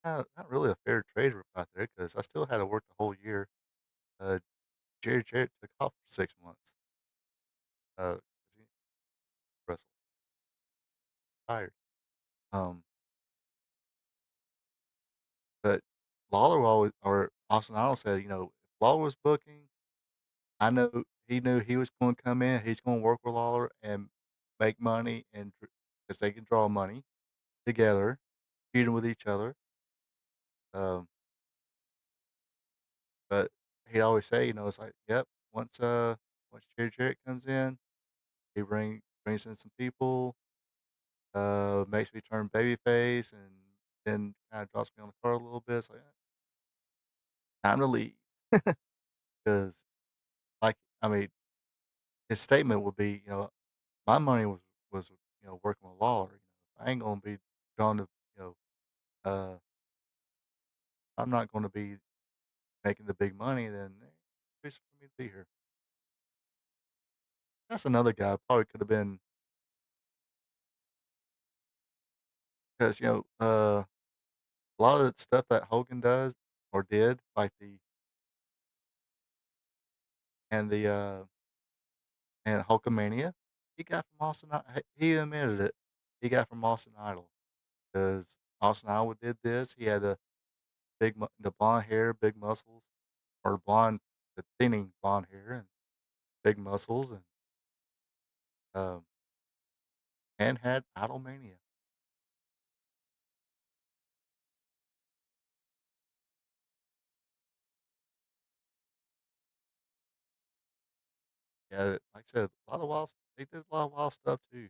not really a fair trade right there because I still had to work the whole year." Uh, Jerry Jarrett took off for 6 months, 'cause he wrestled tired. Um, but Lawler always or Austin Idol said, if Lawler was booking, I know he knew he was gonna come in, he's gonna work with Lawler and make money and because they can draw money together, feuding with each other. Um, but he'd always say, it's like, "Yep, once Jerry Jarrett comes in, he brings in some people, makes me turn babyface, and then kinda drops me on the card a little bit. It's like, time to leave." 'Cause, like, I mean, his statement would be, "My money was, working with Lawler, I ain't gonna be drawn to, you know, uh, I'm not gonna be making the big money, then reason for me to be here." That's another guy probably could have been 'cause, a lot of the stuff that Hogan does or did, like the and Hulkamania, he got from he admitted it. He got from Austin Idol because Austin Idol did this. He had the blonde hair, big muscles, or the thinning blonde hair and big muscles, um, and had Idolmania. Yeah, like I said, a lot of wild. They did a lot of wild stuff too,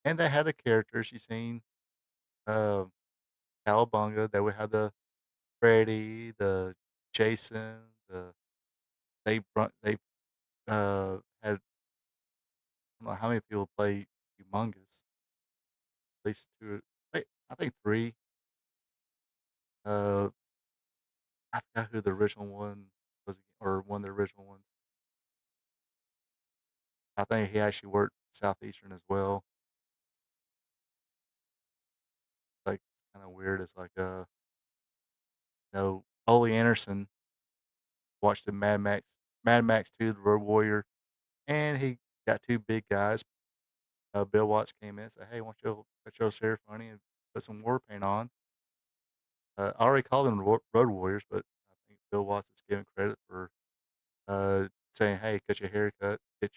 and they had the characters you seen. Um, Cowabunga. They would have the Freddy, the Jason, they had I don't know how many people play Humongous. At least 2 wait, I think 3. Uh, I forgot who the original one was or one of the original ones. I think he actually worked Southeastern as well. Like, it's kinda weird. It's like, Ole Anderson watched the Mad Max 2: The Road Warrior, and he got 2 big guys. Bill Watts came in and said, "Hey, why don't you cut your hair funny and put some war paint on?" I already called them Road Warriors, but I think Bill Watts is given credit for, saying, "Hey, cut your haircut, get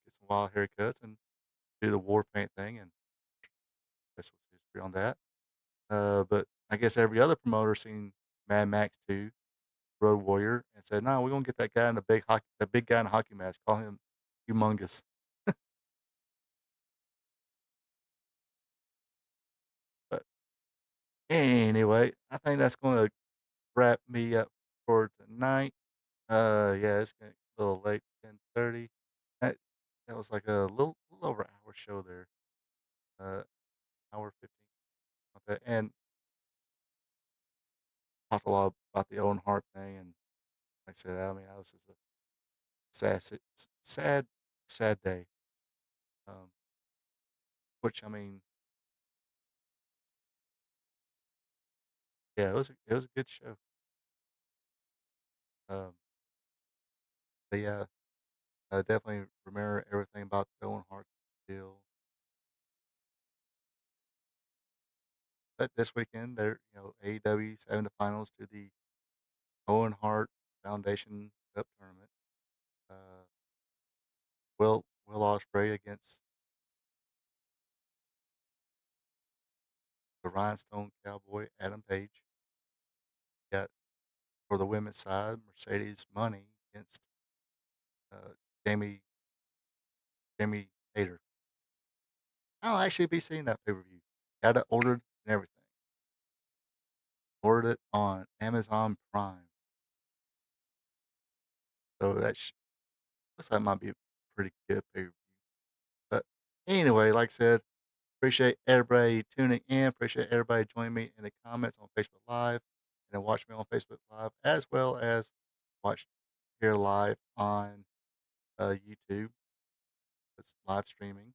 some wild haircuts and do the war paint thing," and that's what's history on that. But I guess every other promoter seen Mad Max 2, Road Warrior, and said, "No, we're gonna get that big guy in a hockey mask, call him Humongous." But anyway, I think that's gonna wrap me up for tonight. Yeah, it's getting a little late, 10:30. That that was like a little over hour show there, hour 15, okay, and talked a lot about the Owen Hart thing, and like I said, I mean, that was just a sad, sad day. Um, which I mean, yeah, it was a good show. Um, but yeah, I definitely remember everything about the Owen Hart deal. But this weekend, AEW's having the finals to the Owen Hart Foundation Cup tournament. Uh, Will Ospreay against the Rhinestone Cowboy Adam Page. Got for the women's side, Mercedes Money against uh, Jamie Jamie Hayter. I'll actually be seeing that pay per view. Got it ordered and everything. Ordered it on Amazon Prime. So looks like it might be a pretty good pay per view. But anyway, like I said, Appreciate everybody tuning in. Appreciate everybody joining me in the comments on Facebook Live and then watch me on Facebook Live as well as watch here live on YouTube. It's live streaming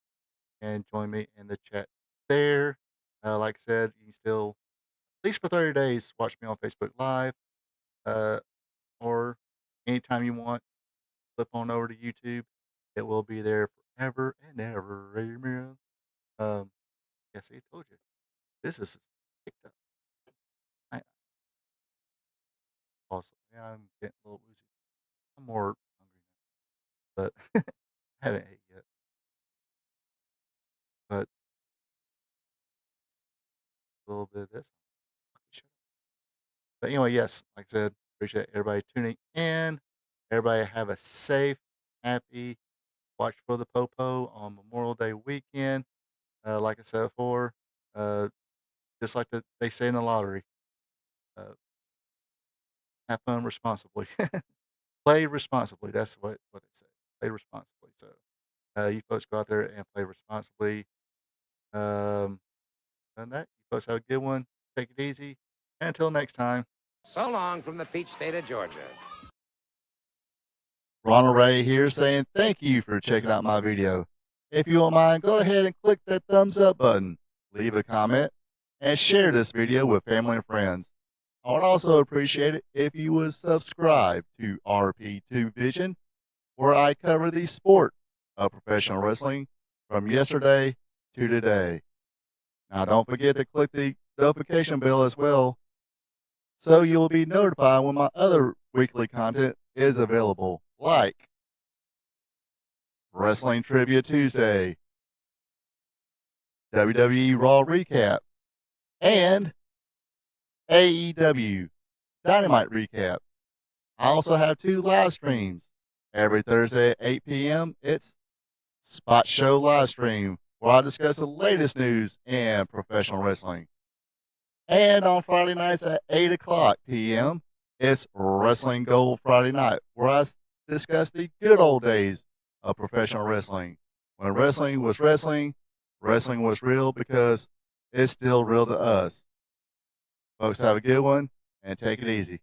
and join me in the chat there. Like I said, you can still, at least for 30 days, watch me on Facebook Live uh, or anytime you want, flip on over to YouTube. It will be there forever and ever. Amen. Um, yeah, see, I told you. This is picked up. I awesome. Yeah, I'm getting a little woozy. I'm more hungry now, but I haven't ate yet. But a little bit of this. But anyway, yes, like I said, appreciate everybody tuning in. Everybody have a safe, happy watch for the Popo on Memorial Day weekend. Like I said before, uh, just like they say in the lottery, uh, have fun responsibly. Play responsibly. That's what they say. Play responsibly. So you folks go out there and play responsibly. Um, and that you folks have a good one. Take it easy. And until next time. So long from the peach state of Georgia. Ronald Ray here saying thank you for checking out my video. If you don't mind, go ahead and click that thumbs up button, leave a comment, and share this video with family and friends. I would also appreciate it if you would subscribe to RP2 Vision, where I cover the sport of professional wrestling from yesterday to today. Now don't forget to click the notification bell as well, so you'll be notified when my other weekly content is available, like Wrestling Trivia Tuesday, WWE Raw Recap, and AEW Dynamite Recap. I also have 2 live streams. Every Thursday at 8 p.m., it's Spot Show Live Stream, where I discuss the latest news in professional wrestling. And on Friday nights at 8 o'clock p.m., it's Wrestling Gold Friday Night, where I discuss the good old days of professional wrestling. When wrestling was wrestling, wrestling was real because it's still real to us. Folks, have a good one and take it easy.